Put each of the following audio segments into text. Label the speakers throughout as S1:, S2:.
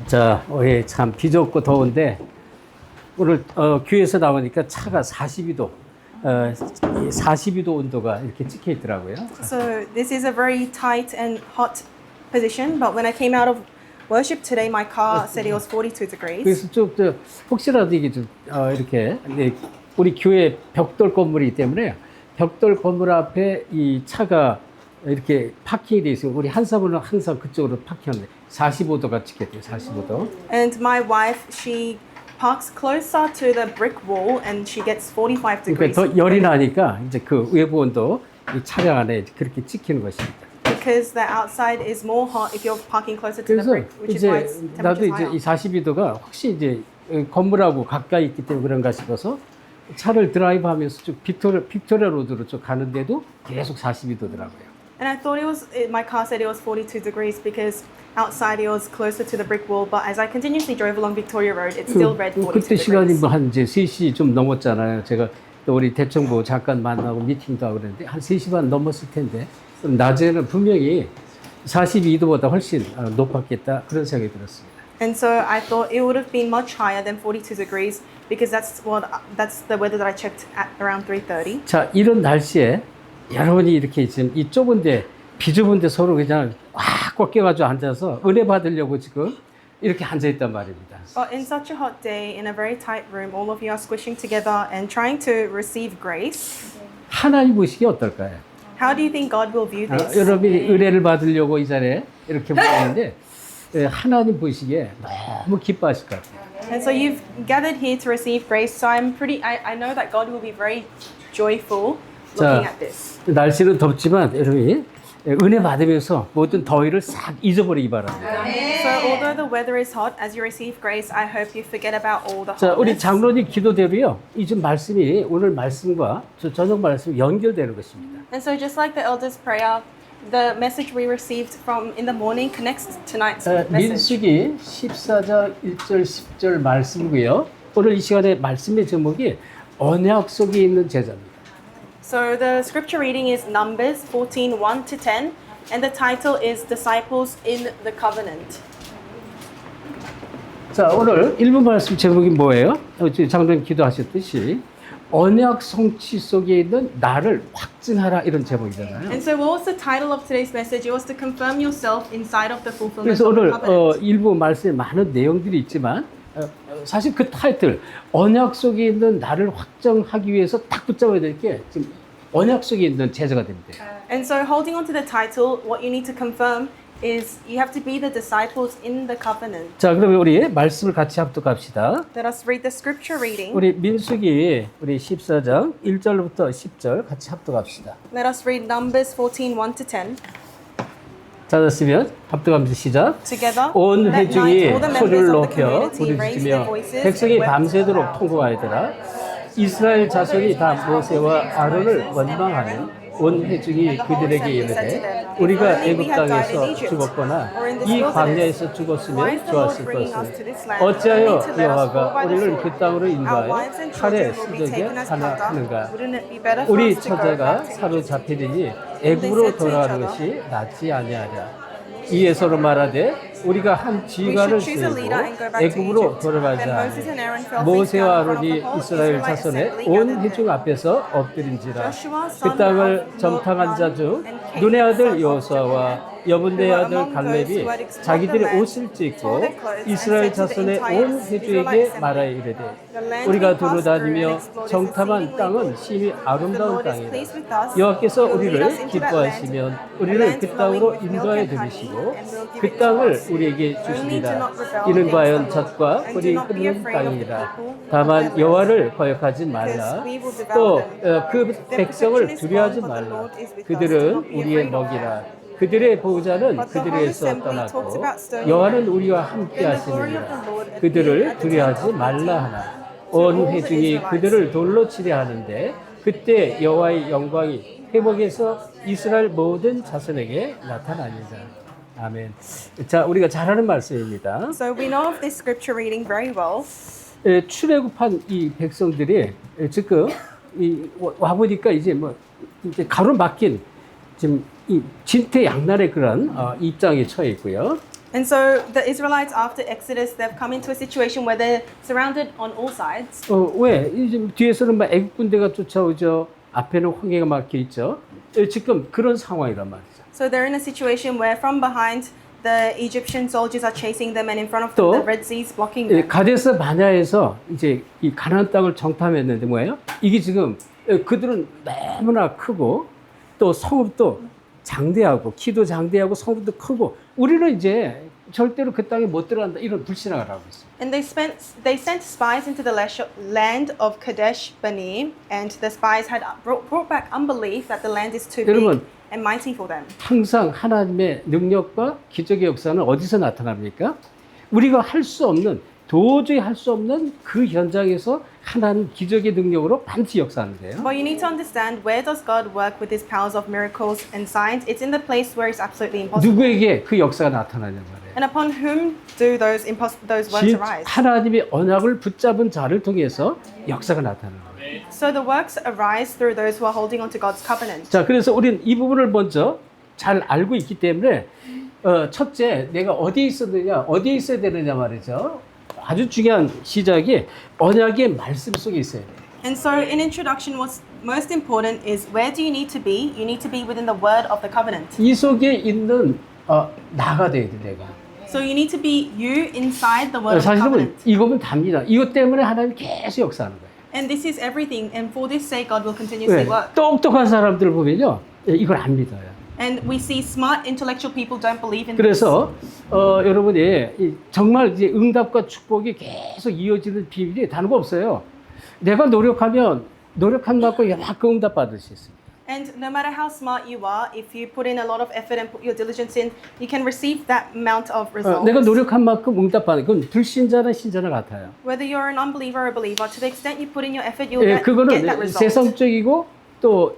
S1: 자, 올해 참 비좁고 더운데 오늘 교회에서 나오니까 차가 42도, 42도 온도가 이렇게 찍혀 있더라고요.
S2: So this is a very tight and hot position, but when I came out of worship today, my car said it was 42 degrees.
S1: 그래서 좀 혹시라도 이게 좀 이렇게 우리 교회 벽돌 건물이기 때문에 벽돌 건물 앞에 이 차가 이렇게 파킹이 돼 있어요. 우리 한사부는 항상 그쪽으로 파킹하는데 45도가 찍혔대요. 45도.
S2: And my wife, she parks closer to the brick wall, and she gets 45 degrees.
S1: 그러니까 더 열이 나니까 이제 그 외부 온도 이 차량 안에 그렇게 찍히는 것입니다.
S2: Because the outside is more hot if you're parking closer to the
S1: 그래서
S2: brick, which is why
S1: 이제
S2: its
S1: 나도
S2: temperature
S1: 이제
S2: is higher.
S1: 이 42도가 혹시 이제 건물하고 가까이 있기 때문에 그런가 싶어서 차를 드라이브하면서 쭉 빅토리아 로드로 쭉 가는데도 계속 42도더라고요.
S2: And I thought my car said it was 42 degrees because outside it was closer to the brick wall, but as I continuously drove along Victoria Road, it still read 42
S1: 그때 시간이
S2: degrees.
S1: 뭐 한 이제 3시 좀 넘었잖아요. 제가 또 우리 대청부 잠깐 만나고 미팅도 하고 그랬는데 한 3시 반 넘었을 텐데 그럼 낮에는 분명히 42도보다 훨씬 높았겠다 그런 생각이 들었습니다.
S2: And so I thought it would have been much higher than 42 degrees because that's the weather that I checked at around 3:30.
S1: 자, 이런 날씨에 여러분이 이렇게 지금 이 좁은데 비좁은데 서로 그냥 꽉 껴가지고 앉아서 은혜 받으려고 지금 이렇게 앉아 있단 말입니다.
S2: But in such a hot day, in a very tight room, all of you are squishing together and trying to receive grace.
S1: 하나님 보시기 어떨까요?
S2: How do you think God will view this?
S1: 여러분이 은혜를 받으려고 이 자리에 이렇게 모였는데 하나님 보시기에 너무 기뻐하실 것 같아요.
S2: And so you've gathered here to receive grace. So I know that God will be very joyful looking at this.
S1: 날씨는 덥지만 여러분이 은혜 받으면서 모든 더위를 싹 잊어버리기 바랍니다.
S2: So although the weather is hot, as you receive grace, I hope you forget about all the
S1: 자, 우리
S2: hotness.
S1: 장로님 기도대로요. 이 좀 말씀이 오늘 말씀과 저녁 말씀 연결되는 것입니다.
S2: And so just like the elder's prayer, the message we received from in the morning connects to tonight's message.
S1: 민수기 14장 1절 10절 말씀이고요. 오늘 이 시간에 말씀의 제목이 언약 속에 있는 제자입니다.
S2: So the scripture reading is Numbers 14, 1 to 10, and the title is Disciples in the Covenant.
S1: 자, 오늘 1부 말씀 제목이 뭐예요? 장로님 기도하셨듯이 언약 성취 속에 있는 나를 확증하라 이런 제목이잖아요.
S2: And so what was the title of today's message? It was to confirm yourself inside of the fulfillment
S1: 그래서
S2: of the
S1: 오늘
S2: covenant.
S1: 일부 말씀에 많은 내용들이 있지만 사실 그 타이틀 언약 속에 있는 나를 확정하기 위해서 딱 붙잡아야 될 게 지금 언약 속에 있는 제자가 됩니다.
S2: And so holding on to the title, what you need to confirm is you have to be the disciples in the covenant.
S1: 자, 그러면 우리 말씀을 같이 합독합시다.
S2: Let us read the scripture reading.
S1: 우리 민수기 우리 14장 1절부터 10절 같이 합독합시다.
S2: Let us read Numbers 14, 1 to 10.
S1: 찾았으면 합독하면서 시작.
S2: Together,
S1: 온
S2: that
S1: 회중이
S2: night, all the members
S1: 소리를
S2: of the
S1: 높여
S2: community raised their
S1: 부르짖으며
S2: voices
S1: 백성이
S2: and wept
S1: 밤새도록
S2: aloud.
S1: 통곡하였더라. 이스라엘 자손이 다 모세와 아론을 원망하며 온 회중이 그들에게 이르되 우리가 애굽 땅에서 죽었거나 이 광야에서 죽었으면 좋았을 것을 어찌하여 여호와가 우리를 그 땅으로 인도하여 칼에 쓰게 하나 하는가. 우리 처자가 사로잡히리니 애굽으로 돌아가는 것이 낫지 아니하랴. 이에 서로 말하되 우리가 한 지휘관을 세우고 애굽으로 돌아가자. 모세와 아론이 이스라엘 자손의 온 회중 앞에서 엎드린지라. 그 땅을 점탕한 자 중 눈의 아들 여호수아와 여분네의 아들 갈렙이 자기들의 옷을 찢고 이스라엘 자손의 온 회중에게 말하여 이르되 우리가 두루 다니며 정탐한 땅은 심히 아름다운 땅이다. 여호와께서 우리를 기뻐하시면 우리를 그 땅으로 인도하여 들으시고 그 땅을 우리에게 주시리라. 이는 과연 젖과 꿀이 흐르는 땅이라. 다만 여호와를 거역하지 말라. 또 그 백성을 두려워하지 말라. 그들은 우리의 먹이라. 그들의 보호자는 그들에게서 떠나고 여호와는 우리와 함께 하시느니라. 그들을 두려워하지 말라 하나. 온 회중이 그들을 돌로 치려 하는데 그때 여호와의 영광이 회복해서 이스라엘 모든 자손에게 나타나니라. 아멘. 자, 우리가 잘 아는 말씀입니다.
S2: So we know of this scripture reading very well.
S1: 출애굽한 이 백성들이 지금 와 보니까 이제 이제 가로막힌 지금 이 진퇴양난의 그런 입장에 처해 있고요.
S2: And so the Israelites, after Exodus, they've come into a situation where they're surrounded on all sides.
S1: 왜? 이제 뒤에서는 막 애국 군대가 쫓아오죠. 앞에는 홍해가 막혀 있죠. 지금 그런 상황이란 말이죠.
S2: So they're in a situation where from behind the Egyptian soldiers are chasing them, and in front of them
S1: 또
S2: the Red Sea is blocking them.
S1: 가데스 바냐에서 이제 이 가나안 땅을 정탐했는데 뭐예요? 이게 지금 그들은 너무나 크고 또 성읍도 장대하고 키도 장대하고 성읍도 크고 우리는 이제 절대로 그 땅에 못 들어간다 이런 불신앙을 하고 있어요.
S2: And they sent spies into the land of Kadesh Barnea, and the spies had brought back unbelief that the land is too
S1: 여러분,
S2: big and mighty for them.
S1: 항상 하나님의 능력과 기적의 역사는 어디서 나타납니까? 우리가 할 수 없는 도저히 할 수 없는 그 현장에서 하나님 기적의 능력으로 반드시 역사하는데요.
S2: But you need to understand, where does God work with His powers of miracles and signs? It's in the place where it's absolutely impossible.
S1: 누구에게 그 역사가 나타나냐 말이에요.
S2: And upon whom do those works arise?
S1: 하나님의 언약을 붙잡은 자를 통해서 역사가 나타나는 거예요.
S2: So the works arise through those who are holding on to God's covenant.
S1: 자, 그래서 우리는 이 부분을 먼저 잘 알고 있기 때문에 첫째, 내가 어디에 있었느냐, 어디에 있어야 되느냐 말이죠. 아주 중요한 시작이 언약의 말씀 속에 있어야 돼요.
S2: And so in introduction, what's most important is, where do you need to be? You need to be within the word of the covenant.
S1: 이 속에 있는 나가 돼야 돼, 내가.
S2: So you need to be you inside the word of the
S1: 사실은
S2: covenant.
S1: 이거면 답니다. 이것 때문에 하나님 계속 역사하는 거예요.
S2: And this is everything. And for this sake, God will continuously work.
S1: 똑똑한 사람들 보면요, 이걸 안 믿어요.
S2: And we see smart intellectual people don't believe in this.
S1: 그래서 여러분이 정말 이제 응답과 축복이 계속 이어지는 비밀이 다른 거 없어요. 내가 노력하면 노력한 만큼 이만큼 응답 받을 수 있습니다.
S2: And no matter how smart you are, if you put in a lot of effort and put your diligence in, you can receive that amount of results.
S1: 내가 노력한 만큼 응답 받는 그건 불신자나 신자나 같아요.
S2: Whether you're an unbeliever or a believer, to the extent you put in your effort, you'll get
S1: 그거는
S2: that result.
S1: 세상적이고 또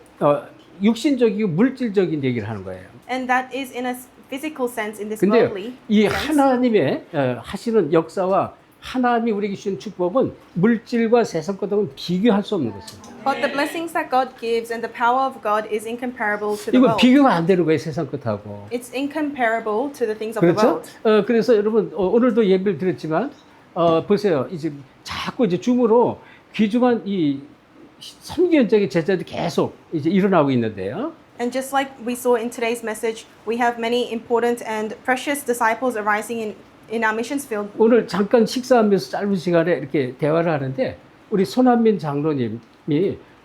S1: 육신적이고 물질적인 얘기를 하는 거예요.
S2: And that is in a physical sense, in this
S1: 근데
S2: worldly
S1: 이
S2: sense.
S1: 하나님의 하시는 역사와 하나님이 우리에게 주신 축복은 물질과 세상 것과는 비교할 수 없는 것입니다.
S2: But the blessings that God gives and the power of God is incomparable to the
S1: 이건
S2: world.
S1: 비교가 안 되는 거예요, 세상 것하고.
S2: It's incomparable to the things of the
S1: 그렇죠?
S2: world.
S1: 그래서 여러분 오늘도 예배를 드렸지만 보세요. 이제 자꾸 이제 줌으로 귀중한 이 선교 현장의 제자들이 계속 이제 일어나고 있는데요.
S2: And just like we saw in today's message, we have many important and precious disciples arising in our missions field.
S1: 오늘 잠깐 식사하면서 짧은 시간에 이렇게 대화를 하는데 우리 손한민 장로님이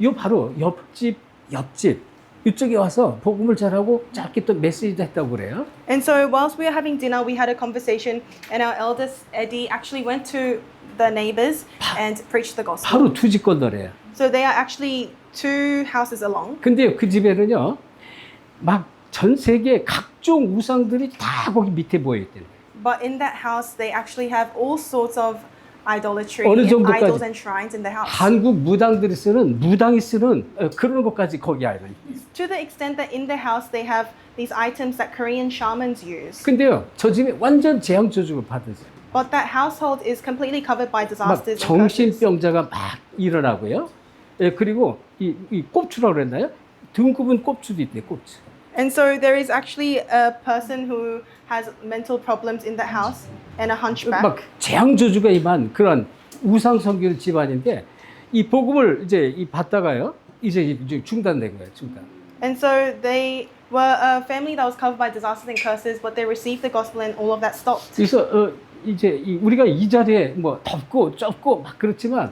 S1: 요 바로 옆집 이쪽에 와서 복음을 전하고 짧게 또 메시지도 했다고 그래요.
S2: And so whilst we were having dinner, we had a conversation, and our eldest Eddie actually went to the neighbors and preached the gospel.
S1: 바로 두 집 건너래요.
S2: So they are actually 2 houses along.
S1: 근데 그 집에는요, 막 전 세계 각종 우상들이 다 거기 밑에 모여 있대요.
S2: But in that house, they actually have all sorts of idolatry,
S1: 어느 정도까지?
S2: idols and shrines in the house.
S1: 한국 무당이 쓰는 그런 것까지 거기 알아요.
S2: To the extent that in the house, they have these items that Korean shamans use.
S1: 근데요, 저 집에 완전 재앙 저주를 받으세요.
S2: But that household is completely covered by
S1: 막
S2: disasters and curses.
S1: 정신병자가 막 일어나고요. 그리고 이 꼽추라고 그랬나요? 등 굽은 꼽추도 있대, 꼽추.
S2: And so there is actually a person who has mental problems in that house and a hunchback.
S1: 막 재앙 저주가 임한 그런 우상 섬기는 집안인데 이 복음을 이제 받다가요, 이제 중단된 거예요, 중단.
S2: And so they were a family that was covered by disasters and curses, but they received the gospel and all of that stopped.
S1: 그래서 이제 우리가 이 자리에 뭐 덥고 좁고 막 그렇지만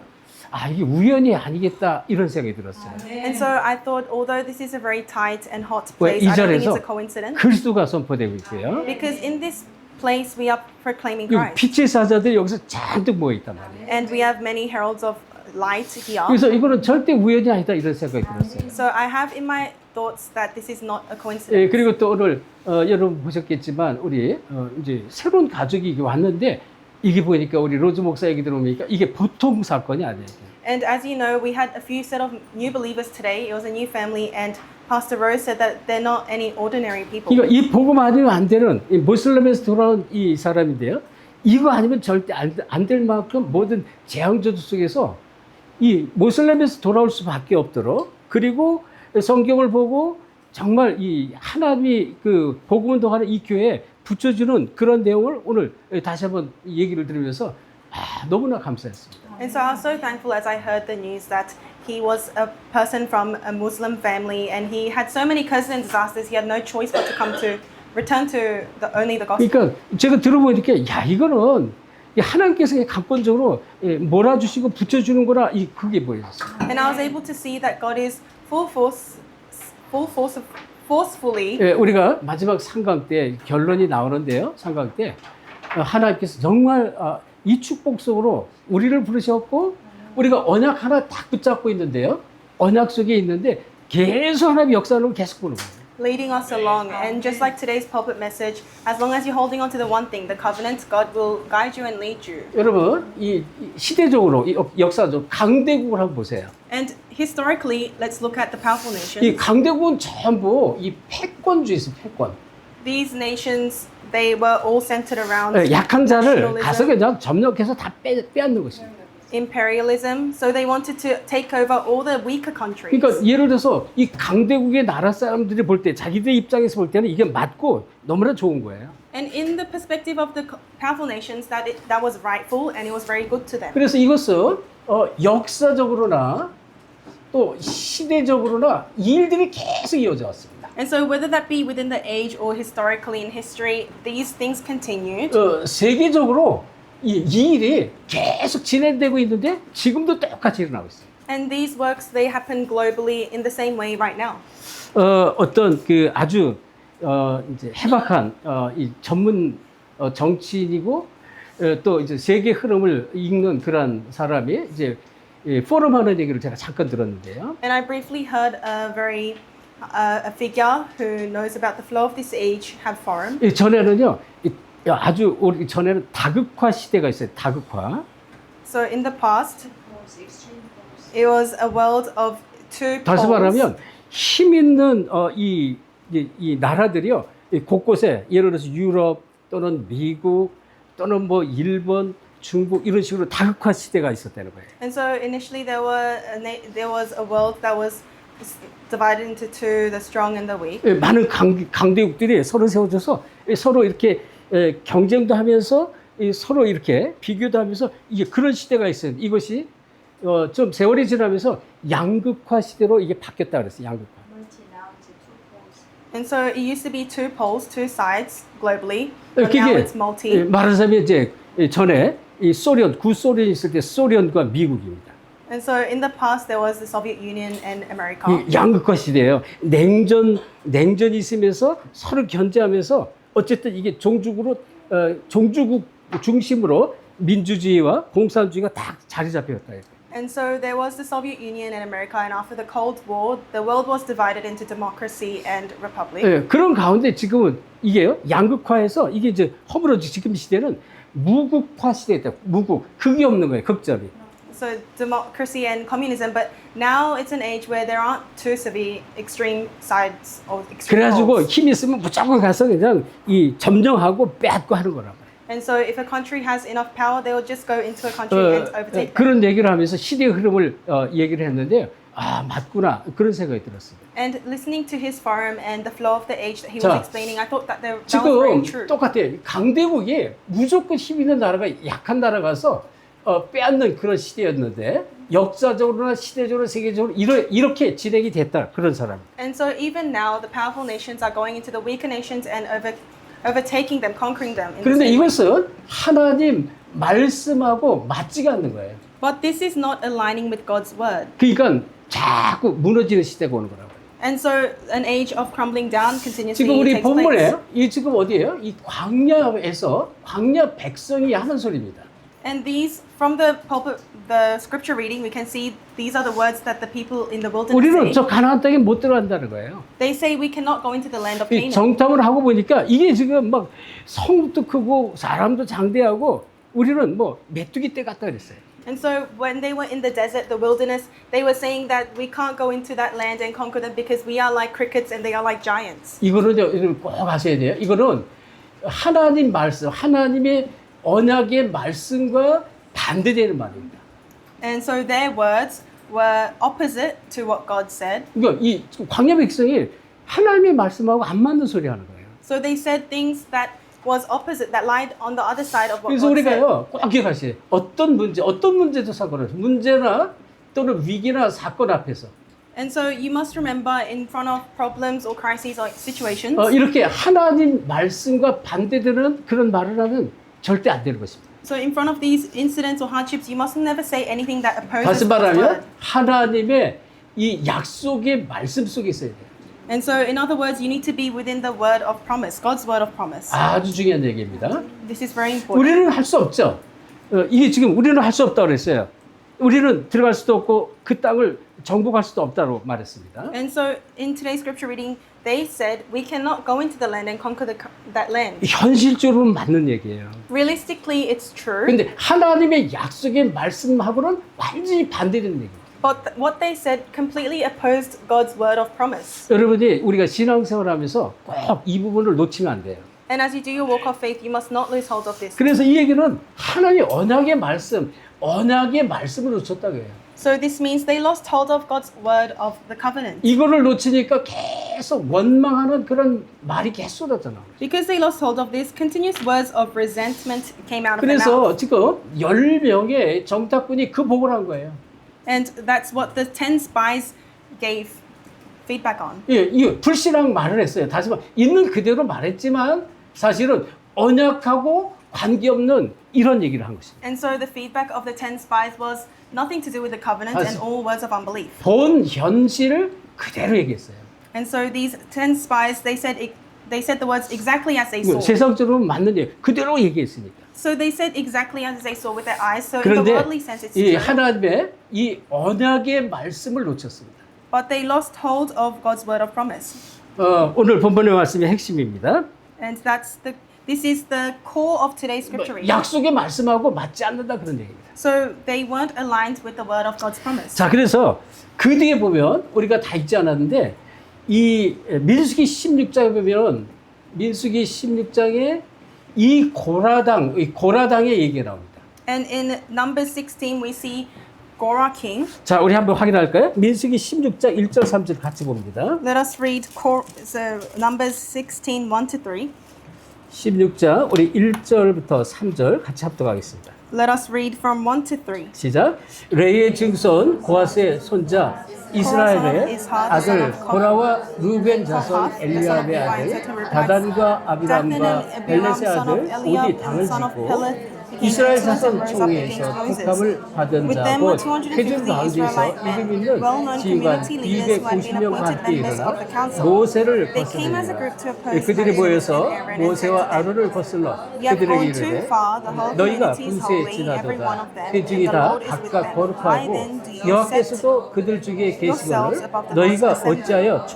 S1: 이게 우연이 아니겠다 이런 생각이 들었어요.
S2: And so I thought, although this is a very tight and hot
S1: 왜
S2: place,
S1: 이
S2: I don't think
S1: 자리에서
S2: it's a coincidence.
S1: 그리스도가 선포되고 있고요.
S2: Because in this place we are proclaiming
S1: 이
S2: Christ.
S1: 빛의 사자들이 여기서 잔뜩 모여 있단 말이에요.
S2: And we have many heralds of light here.
S1: 그래서 이거는 절대 우연이 아니다 이런 생각이 들었어요.
S2: So I have in my thoughts that this is not a coincidence.
S1: 그리고 또 오늘 여러분 보셨겠지만 우리 이제 새로운 가족이 왔는데 이게 보니까 우리 로즈 목사 얘기 들어보니까 이게 보통 사건이 아니에요.
S2: And as you know, we had a few set of new believers today. It was a new family, and Pastor Rose said that they're not any ordinary people.
S1: 그러니까 이 복음 아니면 안 되는 이 모슬렘에서 돌아온 이 사람인데요. 이거 아니면 절대 안 될 만큼 모든 재앙저주 속에서 이 모슬렘에서 돌아올 수밖에 없도록 그리고 성경을 보고 정말 이 하나님이 그 복음 운동하는 이 교회에 붙여주는 그런 내용을 오늘 다시 한번 얘기를 들으면서 너무나 감사했습니다.
S2: And so I was so thankful as I heard the news that he was a person from a Muslim family and he had so many curses and disasters. He had no choice but to return to only the gospel.
S1: 그러니까 제가 들어보니까 이거는 하나님께서 강권적으로 몰아주시고 붙여주는 거라 그게 보였어요.
S2: And I was able to see that God is forcefully.
S1: 우리가 마지막 상강 때 결론이 나오는데요. 상강 때 하나님께서 정말 이 축복 속으로 우리를 부르셨고 우리가 언약 하나 딱 붙잡고 있는데요. 언약 속에 있는데 계속 하나님의 역사를 계속 보는 거예요.
S2: Leading us along, and just like today's pulpit message, as long as you're holding on to the one thing, the covenant, God will guide you and lead you.
S1: 여러분, 이 시대적으로, 역사적으로 강대국을 한번 보세요.
S2: And historically, let's look at the powerful nations.
S1: 이 강대국은 전부 이 패권주의였어요, 패권.
S2: These nations, they were all centered around
S1: 약한 자를
S2: nationalism,
S1: 가서 그냥 점령해서 다 빼앗는 것입니다.
S2: imperialism. So they wanted to take over all the weaker countries.
S1: 그러니까 예를 들어서 이 강대국의 나라 사람들이 볼 때, 자기들 입장에서 볼 때는 이게 맞고 너무나 좋은 거예요.
S2: And in the perspective of the powerful nations, that was rightful and it was very good to them.
S1: 그래서 이것은 역사적으로나 또 시대적으로나 이 일들이 계속 이어져 왔습니다.
S2: And so whether that be within the age or historically in history, these things continued.
S1: 세계적으로 이 일이 계속 진행되고 있는데 지금도 똑같이 일어나고 있어요.
S2: And these works, they happen globally in the same way right now.
S1: 어떤 그 아주 이제 해박한 이 전문 정치인이고 또 이제 세계 흐름을 읽는 그런 사람이 이제 포럼하는 얘기를 제가 잠깐 들었는데요.
S2: And I briefly heard a figure who knows about the flow of this age have forum.
S1: 전에는요, 아주 오래 전에는 다극화 시대가 있어요. 다극화.
S2: So in the past, it was a world of two
S1: 다시
S2: poles.
S1: 말하면 힘 있는 이 나라들이요, 곳곳에 예를 들어서 유럽 또는 미국 또는 뭐 일본, 중국 이런 식으로 다극화 시대가 있었다는 거예요.
S2: And so initially there was a world that was divided into two, the strong and the weak.
S1: 많은 강대국들이 서로 세워져서 서로 이렇게 경쟁도 하면서 서로 이렇게 비교도 하면서 이게 그런 시대가 있어요. 이것이 좀 세월이 지나면서 양극화 시대로 이게 바뀌었다 그랬어요. 양극화.
S2: And so it used to be two poles, two sides globally, but now
S1: 그게
S2: it's multi.
S1: 말하자면 이제 전에 이 소련, 구소련이 있을 때 소련과 미국입니다.
S2: And so in the past there was the Soviet Union and America.
S1: 이 양극화 시대예요. 냉전이 있으면서 서로 견제하면서 어쨌든 이게 종주국 중심으로 민주주의와 공산주의가 다 자리 잡혔다.
S2: And so there was the Soviet Union and America, and after the Cold War, the world was divided into democracy and republic.
S1: 그런 가운데 지금은 이게요, 양극화해서 이게 이제 허물어지 지금 시대는 무극화 시대다. 무극, 극이 없는 거예요. 극점이.
S2: So democracy and communism, but now it's an age where there aren't two severe extreme sides or extreme
S1: 그래가지고
S2: poles.
S1: 힘이 있으면 무조건 가서 그냥 이 점령하고 빼앗고 하는 거라고.
S2: And so if a country has enough power, they will just go into a country and overtake them.
S1: 그런 얘기를 하면서 시대의 흐름을 얘기를 했는데 맞구나 그런 생각이 들었습니다.
S2: And listening to his forum and the flow of the age that he
S1: 자,
S2: was explaining, I thought that that was very
S1: 지금
S2: true.
S1: 똑같아요. 강대국이 무조건 힘 있는 나라가 약한 나라 가서 빼앗는 그런 시대였는데 역사적으로나 시대적으로 세계적으로 이렇게 진행이 됐다 그런 사람.
S2: And so even now, the powerful nations are going into the weaker nations and overtaking them, conquering them. In the
S1: 그런데
S2: same way.
S1: 이것은 하나님 말씀하고 맞지가 않는 거예요.
S2: But this is not aligning with God's word.
S1: 그러니까 자꾸 무너지는 시대가 오는 거라고.
S2: And so an age of crumbling down continuously
S1: 지금 우리
S2: takes place.
S1: 본문에 이 지금 어디예요? 이 광야에서 광야 백성이 하는 소리입니다.
S2: And these, from the pulpit, the scripture reading, we can see these are the words that the people in the wilderness
S1: 우리는
S2: say.
S1: 저 가나안 땅에 못 들어간다는 거예요.
S2: They say we cannot go into the land of
S1: 이
S2: Canaan.
S1: 정탐을 하고 보니까 이게 지금 막 성도 크고 사람도 장대하고 우리는 뭐 메뚜기 떼 같다 그랬어요.
S2: And so when they were in the desert, the wilderness, they were saying that we can't go into that land and conquer them because we are like crickets and they are like giants.
S1: 이거는 꼭 아셔야 돼요. 이거는 하나님 말씀, 하나님의 언약의 말씀과 반대되는 말입니다.
S2: And so their words were opposite to what God said.
S1: 그러니까 이 광야 백성이 하나님의 말씀하고 안 맞는 소리 하는 거예요.
S2: So they said things that was opposite, that lied on the other side of what
S1: 그래서
S2: God said.
S1: 우리가요, 꼭 기억하세요. 어떤 문제도 상관없어요. 문제나 또는 위기나 사건 앞에서
S2: And so you must remember in front of problems or crises or situations,
S1: 이렇게 하나님 말씀과 반대되는 그런 말을 하면 절대 안 되는 것입니다.
S2: so in front of these incidents or hardships, you must never say anything that opposes
S1: 다시
S2: God's
S1: 말하면
S2: word.
S1: 하나님의 이 약속의 말씀 속에 있어야 돼요.
S2: And so in other words, you need to be within the word of promise, God's word of promise.
S1: 아주 중요한 얘기입니다.
S2: This is very important.
S1: 우리는 할 수 없죠. 이게 지금 우리는 할 수 없다고 그랬어요. 우리는 들어갈 수도 없고 그 땅을 정복할 수도 없다고 말했습니다.
S2: And so in today's scripture reading, they said we cannot go into the land and conquer that land.
S1: 현실적으로 맞는 얘기예요.
S2: Realistically, it's true.
S1: 근데 하나님의 약속의 말씀하고는 완전히 반대되는 얘기예요.
S2: But what they said completely opposed God's word of promise.
S1: 여러분이 우리가 신앙생활하면서 꼭 이 부분을 놓치면 안 돼요.
S2: And as you do your walk of faith, you must not lose hold of this.
S1: 그래서 이 얘기는 하나님의 언약의 말씀을 놓쳤다고 해요.
S2: So this means they lost hold of God's word of the covenant.
S1: 이거를 놓치니까 계속 원망하는 그런 말이 계속 쏟아져 나와요.
S2: Because they lost hold of this, continuous words of resentment came out of their mouth.
S1: 그래서 지금 10명의 정탐꾼이 그 보고를 한 거예요.
S2: And that's what the 10 spies gave feedback on.
S1: 예, 이 불신앙 말을 했어요. 다시 말해 있는 그대로 말했지만 사실은 언약하고 관계없는 이런 얘기를 한 것입니다.
S2: And so the feedback of the 10 spies was nothing to do with the covenant and all words of unbelief.
S1: 본 현실을 그대로 얘기했어요.
S2: And so these 10 spies, they said the words exactly as they saw.
S1: 세상적으로 맞는 얘기 그대로 얘기했으니까.
S2: So they said exactly as they saw with their eyes. So in the
S1: 그런데
S2: worldly sense, it's
S1: 이
S2: true.
S1: 하나님의 이 언약의 말씀을 놓쳤습니다.
S2: But they lost hold of God's word of promise.
S1: 오늘 본문의 말씀의 핵심입니다.
S2: And this is the core of today's scripture reading.
S1: 약속의 말씀하고 맞지 않는다 그런 얘기입니다.
S2: So they weren't aligned with the word of God's promise.
S1: 자, 그래서 그 뒤에 보면 우리가 다 읽지 않았는데 이 민수기 16장에 보면 민수기 16장에 이 고라당의 얘기가 나옵니다.
S2: And in Numbers 16, we see Korah king.
S1: 자, 우리 한번 확인할까요? 민수기 16장 1절 3절 같이 봅니다.
S2: Let us read Numbers 16, 1 to 3.
S1: 16장 우리 1절부터 3절 같이 합독하겠습니다.
S2: Let us read from 1 to 3.
S1: 시작. 레이의 증손 고하스의 손자 이스라엘의 아들 고라와 루벤 자손 엘리압의 아들 다단과 아비람과 벨렛의 아들 오디 당을 짓고 이스라엘 자손 총회에서 택함을 받은 자 곧 회중 가운데서 이름 있는 지휘관 250명과 함께 일어나 모세를 거스르니라. 그들이 모여서 모세와 아론을 거슬러 그들에게 이르되 너희가 분세에 지나도다 회중이 다 각각 거룩하고 여호와께서도 그들 중에 계시거늘 너희가 어찌하여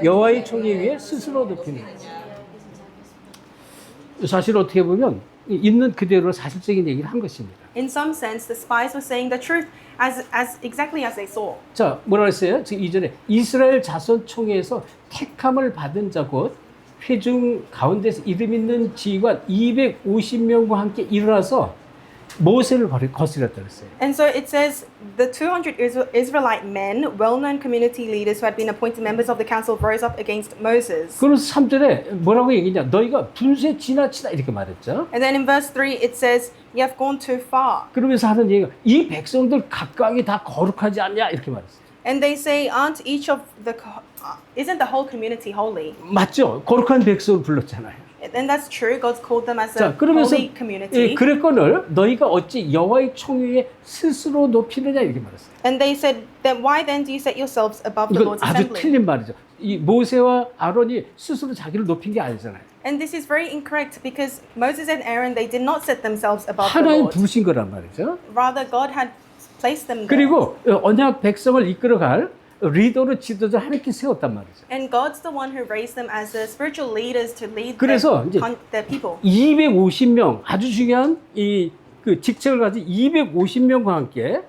S1: 여호와의 총회 위에 스스로 높이느냐. 사실 어떻게 보면 있는 그대로 사실적인 얘기를 한 것입니다.
S2: In some sense, the spies were saying the truth as exactly as they saw.
S1: 자, 뭐라 했어요? 지금 이전에 이스라엘 자손 총회에서 택함을 받은 자 곧 회중 가운데서 이름 있는 지휘관 250명과 함께 일어나서 모세를 거스렸다 그랬어요.
S2: And so it says the 200 Israelite men, well-known community leaders who had been appointed members of the council, rose up against Moses.
S1: 그래서 3절에 뭐라고 얘기했냐? 너희가 분수에 지나치다 이렇게 말했죠.
S2: And then in verse 3 it says, "You have gone too far."
S1: 그러면서 하는 얘기가 이 백성들 각각이 다 거룩하지 않냐 이렇게 말했어요.
S2: And they say, isn't the whole community holy?
S1: 맞죠? 거룩한 백성을 불렀잖아요.
S2: And that's true. God called them as
S1: 자,
S2: a
S1: 그러면서
S2: holy community.
S1: 그랬거늘 너희가 어찌 여호와의 총회에 스스로 높이느냐 이렇게 말했어요.
S2: And they said, then why then do you set yourselves above the
S1: 이건
S2: Lord's
S1: 아주
S2: assembly?
S1: 틀린 말이죠. 이 모세와 아론이 스스로 자기를 높인 게 아니잖아요.
S2: And this is very incorrect because Moses and Aaron, they did not set themselves above the
S1: 하나님
S2: Lord.
S1: 부르신 거란 말이죠.
S2: Rather, God had placed them there.
S1: 그리고 언약 백성을 이끌어갈 리더로 지도자 하나님께 세웠단 말이죠.
S2: And God's the one who raised them as the spiritual leaders to lead
S1: 그래서 이제
S2: their people.
S1: 250명 아주 중요한 이 그 직책을 가진 250명과 함께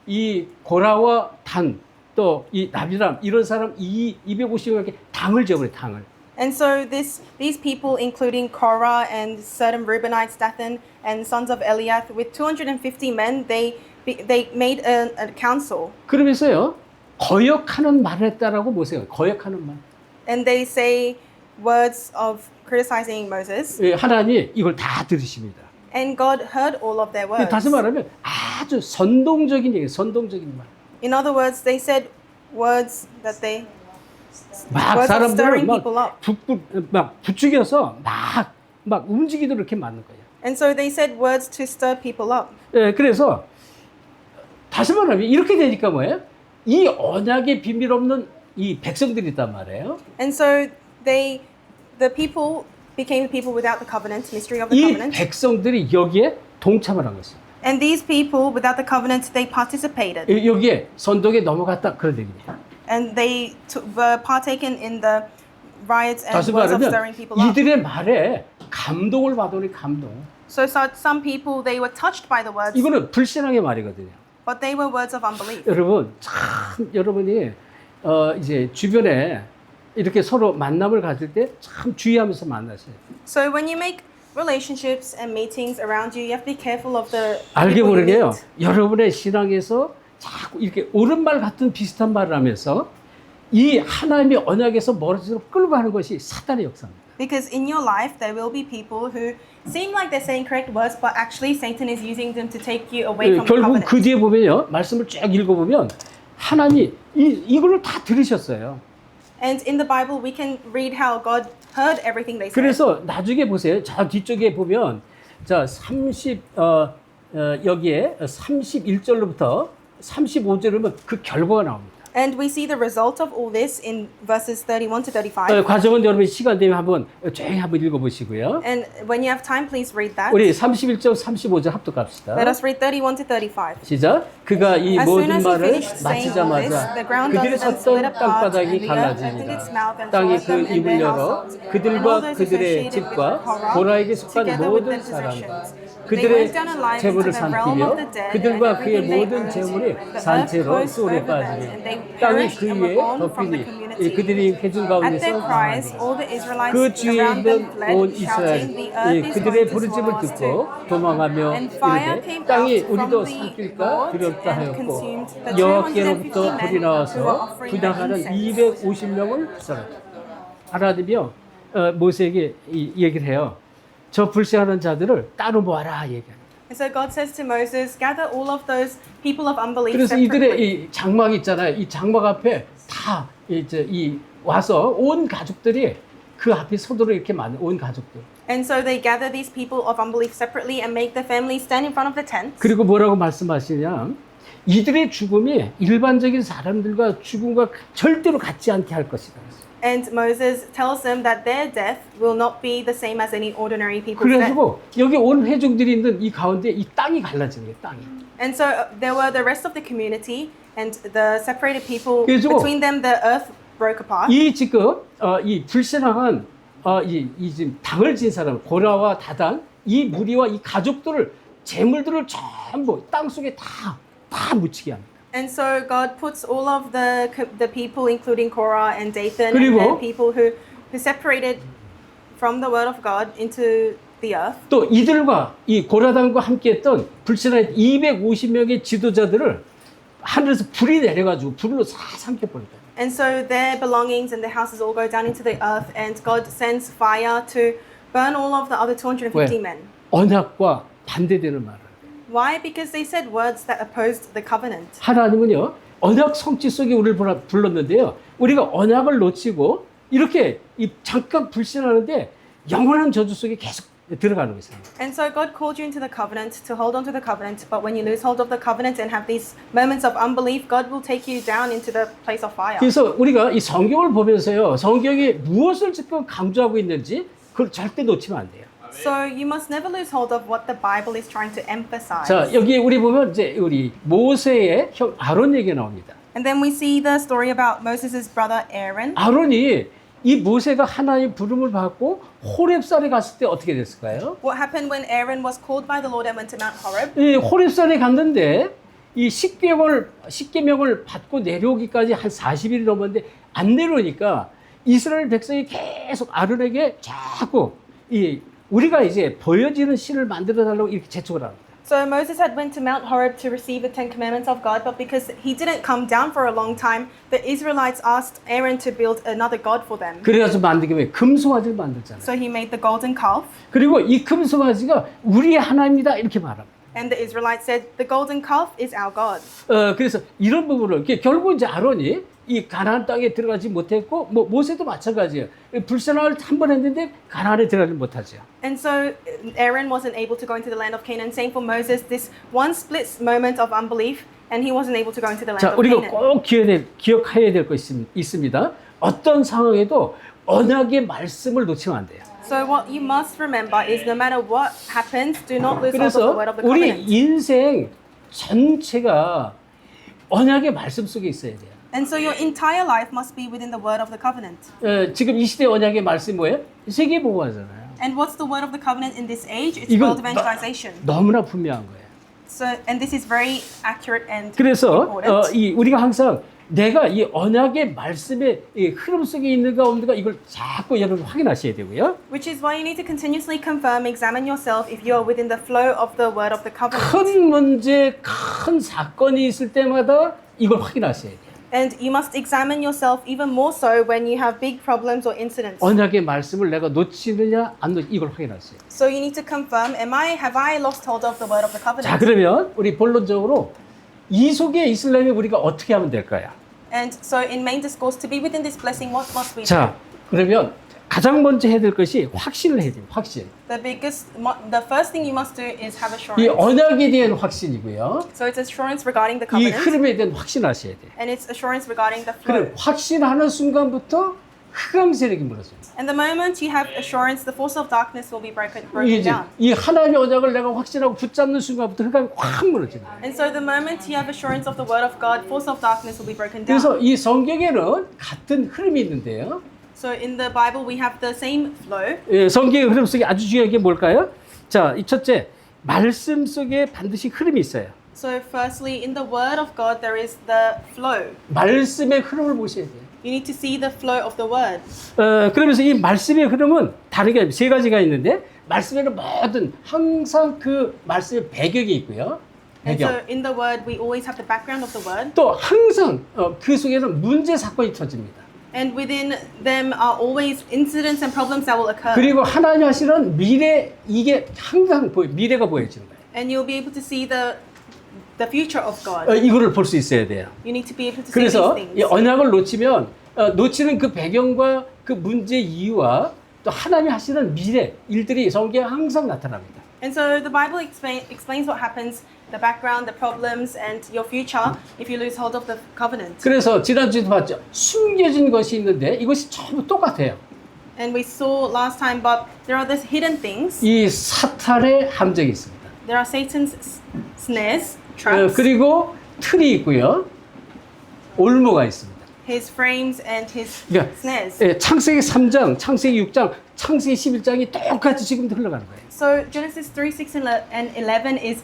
S1: 이 고라와 단 또 이 나비람 이런 사람 250명과 함께 당을 지어버려 당을.
S2: And so these people, including Korah and certain Reubenites, Dathan and sons of Eliath, with 250 men, they made a council.
S1: 그러면서요 거역하는 말을 했다라고 모세가 거역하는 말.
S2: And they say words of criticizing Moses,
S1: 예, 하나님이 이걸 다 들으십니다.
S2: and God heard all of their words.
S1: 다시 말하면 아주 선동적인 얘기, 선동적인 말.
S2: In other words, they said words that they
S1: 막
S2: words of stirring
S1: 사람들을
S2: people up.
S1: 막 부추겨서 막 움직이도록 이렇게 만든 거예요.
S2: And so they said words to stir people up.
S1: 예, 그래서 다시 말하면 이렇게 되니까 뭐예요? 이 언약의 비밀 없는 이 백성들이 있단 말이에요.
S2: And so the people became the people without the covenant, mystery of the
S1: 이
S2: covenant.
S1: 백성들이 여기에 동참을 한 것입니다.
S2: And these people without the covenant, they participated.
S1: 여기에 선동에 넘어갔다 그런 얘기입니다.
S2: And they were partaken in the riots and
S1: 다시
S2: words of
S1: 말하면
S2: stirring people up.
S1: 이들의 말에 감동을 받으니 감동.
S2: So some people, they were touched by the words,
S1: 이거는 불신앙의 말이거든요.
S2: but they were words of unbelief.
S1: 여러분 참 여러분이 이제 주변에 이렇게 서로 만남을 가질 때 참 주의하면서 만나세요.
S2: So when you make relationships and meetings around you, you have to be careful of the
S1: 알게
S2: people you
S1: 모르게요.
S2: meet.
S1: 여러분의 신앙에서 자꾸 이렇게 옳은 말 같은 비슷한 말을 하면서 이 하나님의 언약에서 멀어지도록 끌고 가는 것이 사단의 역사입니다.
S2: Because in your life, there will be people who seem like they're saying correct words, but actually Satan is using them to take you away from the
S1: 결국
S2: covenant.
S1: 그 뒤에 보면요. 말씀을 쭉 읽어보면 하나님이 이걸로 다 들으셨어요.
S2: And in the Bible, we can read how God heard everything they said.
S1: 그래서 나중에 보세요. 저 뒤쪽에 보면 자 30 여기에 31절로부터 35절이면 그 결과가 나옵니다.
S2: And we see the result of all this in verses 31 to 35.
S1: 과정은 여러분 시간 되면 한번 조용히 한번 읽어보시고요.
S2: And when you have time, please read that.
S1: 우리 31절, 35절 합독합시다.
S2: Let us read 31 to 35.
S1: 시작. 그가 이
S2: As soon
S1: 모든
S2: as he
S1: 말을
S2: finished saying all this,
S1: 마치자마자
S2: the ground
S1: 그들이
S2: opened and
S1: 섰던
S2: split apart,
S1: 땅바닥이
S2: and the earth opened its mouth
S1: 갈라지니라.
S2: and
S1: 땅이
S2: swallowed
S1: 그
S2: them and
S1: 입을
S2: their
S1: 열어
S2: households, and all
S1: 그들과
S2: those
S1: 그들의
S2: associated with
S1: 집과
S2: Korah,
S1: 고라에게 속한
S2: together with
S1: 모든
S2: their
S1: 사람
S2: possessions. They
S1: 그들의
S2: went down alive
S1: 재물을
S2: into the realm
S1: 삼키며
S2: of the dead,
S1: 그들과
S2: and
S1: 그의
S2: everything they
S1: 모든
S2: owned.
S1: 재물이
S2: The
S1: 산채로
S2: earth
S1: 소에
S2: closed over them,
S1: 빠지며
S2: and they
S1: 땅이
S2: perished
S1: 그
S2: and
S1: 위에
S2: were gone from the
S1: 덮이니
S2: community.
S1: 그들이 회중
S2: At
S1: 가운데서
S2: their cries,
S1: 망하니라.
S2: all the Israelites
S1: 그 주위에
S2: around them
S1: 있는
S2: fled,
S1: 온
S2: shouting,
S1: 이스라엘
S2: "The earth is
S1: 그들의
S2: going to
S1: 부르짖음을
S2: swallow us
S1: 듣고
S2: too."
S1: 도망하며
S2: And fire
S1: 이르되
S2: came
S1: 땅이
S2: out
S1: 우리도
S2: from the
S1: 삼킬까
S2: Lord
S1: 두렵다
S2: and
S1: 하였고
S2: consumed the
S1: 여호와께로부터
S2: 250
S1: 불이
S2: men
S1: 나와서
S2: who were offering
S1: 분양하는
S2: incense.
S1: 250명을 썰었다. 하나님이요 모세에게 이 얘기를 해요. 저 불신하는 자들을 따로 모아라 얘기합니다.
S2: And so God says to Moses, gather all of those people of unbelief
S1: 그래서
S2: separately.
S1: 이들의 이 장막 있잖아요. 이 장막 앞에 다 이제 이 와서 온 가족들이 그 앞에 서도록 이렇게 많은 온 가족들.
S2: And so they gather these people of unbelief separately and make the families stand in front of the tents.
S1: 그리고 뭐라고 말씀하시냐? 이들의 죽음이 일반적인 사람들과 죽음과 절대로 같지 않게 할 것이다.
S2: And Moses tells them that their death will not be the same as any ordinary people's death.
S1: 그래가지고 여기 온 회중들이 있는 이 가운데 이 땅이 갈라지는 거예요. 땅이.
S2: And so there were the rest of the community and the separated people.
S1: 그래서
S2: Between them, the earth broke apart.
S1: 이 지금 이 불신앙한 이 지금 당을 진 사람 고라와 다단 이 무리와 이 가족들을 재물들을 전부 땅 속에 다 묻히게 합니다.
S2: And so God puts all of the people, including Korah and Dathan, and
S1: 그리고
S2: the people who separated from the word of God into the earth.
S1: 또 이들과 이 고라당과 함께했던 불신한 250명의 지도자들을 하늘에서 불이 내려가지고 불로 싹 삼켜버렸다.
S2: And so their belongings and their houses all go down into the earth, and God sends fire to burn all of the other 250
S1: 왜?
S2: men.
S1: 언약과 반대되는 말을.
S2: Why? Because they said words that opposed the covenant.
S1: 하나님은요 언약 성취 속에 우리를 불렀는데요. 우리가 언약을 놓치고 이렇게 잠깐 불신하는데 영원한 저주 속에 계속 들어가는 것이에요.
S2: And so God called you into the covenant to hold on to the covenant, but when you lose hold of the covenant and have these moments of unbelief, God will take you down into the place of fire.
S1: 그래서 우리가 이 성경을 보면서요 성경이 무엇을 지금 강조하고 있는지 그걸 절대 놓치면 안 돼요.
S2: So you must never lose hold of what the Bible is trying to emphasize.
S1: 자 여기 우리 보면 이제 우리 모세의 형 아론 얘기가 나옵니다.
S2: And then we see the story about Moses' brother Aaron.
S1: 아론이 이 모세가 하나님 부름을 받고 호렙산에 갔을 때 어떻게 됐을까요?
S2: What happened when Aaron was called by the Lord and went to Mount Horeb?
S1: 이 호렙산에 갔는데 이 십계명을 받고 내려오기까지 한 40일이 넘었는데 안 내려오니까 이스라엘 백성이 계속 아론에게 자꾸 우리가 이제 보여지는 신을 만들어 달라고 이렇게 재촉을 합니다.
S2: So Moses had went to Mount Horeb to receive the Ten Commandments of God, but because he didn't come down for a long time, the Israelites asked Aaron to build another god for them.
S1: 그래가지고 만들게 왜 금송아지를 만들잖아요.
S2: So he made the golden calf,
S1: 그리고 이 금송아지가 우리의 하나님이다 이렇게 말합니다.
S2: and the Israelites said, "The golden calf is our God."
S1: 그래서 이런 부분을 결국 이제 아론이 이 가나안 땅에 들어가지 못했고 모세도 마찬가지예요. 불신앙을 한 번 했는데 가나안에 들어가지 못하죠.
S2: And so Aaron wasn't able to go into the land of Canaan. Same for Moses, this one split moment of unbelief, and he wasn't able to go into the land
S1: 자,
S2: of
S1: 우리가
S2: Canaan.
S1: 꼭 기억해야 될 것이 있습니다. 어떤 상황에도 언약의 말씀을 놓치면 안 돼요.
S2: So what you must remember is no matter what happens, do not lose hold of the
S1: 그래서
S2: word of the
S1: 우리
S2: covenant.
S1: 인생 전체가 언약의 말씀 속에 있어야 돼요.
S2: And so your entire life must be within the word of the covenant.
S1: 지금 이 시대 언약의 말씀이 뭐예요? 세계 보고하잖아요.
S2: And what's the word of the covenant in this age? It's
S1: 이건
S2: world evangelization.
S1: 너무나 분명한 거예요.
S2: So, and this is very accurate and
S1: 그래서
S2: important.
S1: 우리가 항상 내가 이 언약의 말씀의 이 흐름 속에 있는가 없는가 이걸 자꾸 여러분 확인하셔야 되고요.
S2: Which is why you need to continuously confirm, examine yourself if you are within the flow of the word of the covenant.
S1: 큰 문제, 큰 사건이 있을 때마다 이걸 확인하셔야 돼요.
S2: And you must examine yourself even more so when you have big problems or incidents.
S1: 언약의 말씀을 내가 놓치느냐 안 놓치 이걸 확인하세요.
S2: So you need to confirm, have I lost hold of the word of the
S1: 자,
S2: covenant?
S1: 그러면 우리 본론적으로 이 속에 있으려면 우리가 어떻게 하면 될까요?
S2: And so in main discourse, to be within this blessing, what must we do?
S1: 자, 그러면 가장 먼저 해야 될 것이 확신을 해야 돼요. 확신.
S2: The first thing you must do is have
S1: 이
S2: assurance.
S1: 언약에 대한 확신이고요.
S2: So it's assurance regarding the
S1: 이
S2: covenant,
S1: 흐름에 대한 확신하셔야 돼요.
S2: and it's assurance regarding the flow.
S1: 그럼 확신하는 순간부터 흑암 세력이 무너져요.
S2: And the moment you have assurance, the force of darkness will be broken
S1: 이제
S2: down.
S1: 이 하나님의 언약을 내가 확신하고 붙잡는 순간부터 흑암이 확 무너지는 거예요.
S2: And so the moment you have assurance of the word of God, force of darkness will be broken down.
S1: 그래서 이 성경에는 같은 흐름이 있는데요.
S2: So in the Bible, we have the same flow.
S1: 성경의 흐름 속에 아주 중요한 게 뭘까요? 자, 이 첫째, 말씀 속에 반드시 흐름이 있어요.
S2: So firstly, in the word of God, there is the flow.
S1: 말씀의 흐름을 보셔야 돼요.
S2: You need to see the flow of the word.
S1: 그러면서 이 말씀의 흐름은 다르게 세 가지가 있는데 말씀에는 뭐든 항상 그 말씀의 배경이 있고요.
S2: And so
S1: 배경.
S2: in the word, we always have the background of the word.
S1: 또 항상 그 속에는 문제 사건이 터집니다.
S2: And within them are always incidents and problems that will occur.
S1: 그리고 하나님 하시는 미래 이게 항상 미래가 보여지는 거예요.
S2: And you'll be able to see the future of God.
S1: 이거를 볼 수 있어야 돼요.
S2: You need to be able to see
S1: 그래서
S2: these
S1: 이
S2: things.
S1: 언약을 놓치면 놓치는 그 배경과 그 문제 이유와 또 하나님이 하시는 미래 일들이 성경에 항상 나타납니다.
S2: And so the Bible explains what happens, the background, the problems, and your future if you lose hold of the covenant.
S1: 그래서 지난주에도 봤죠. 숨겨진 것이 있는데 이것이 전부 똑같아요.
S2: And we saw last time, but there are these hidden things.
S1: 이 사탄의 함정이 있습니다.
S2: There are Satan's snares, traps,
S1: 그리고 틀이 있고요. 올무가 있습니다.
S2: his frames, and his
S1: 그러니까
S2: snares.
S1: 창세기 3장, 창세기 6장, 창세기 11장이 똑같이 지금도 흘러가는 거예요.
S2: So Genesis 3, 6, and 11 is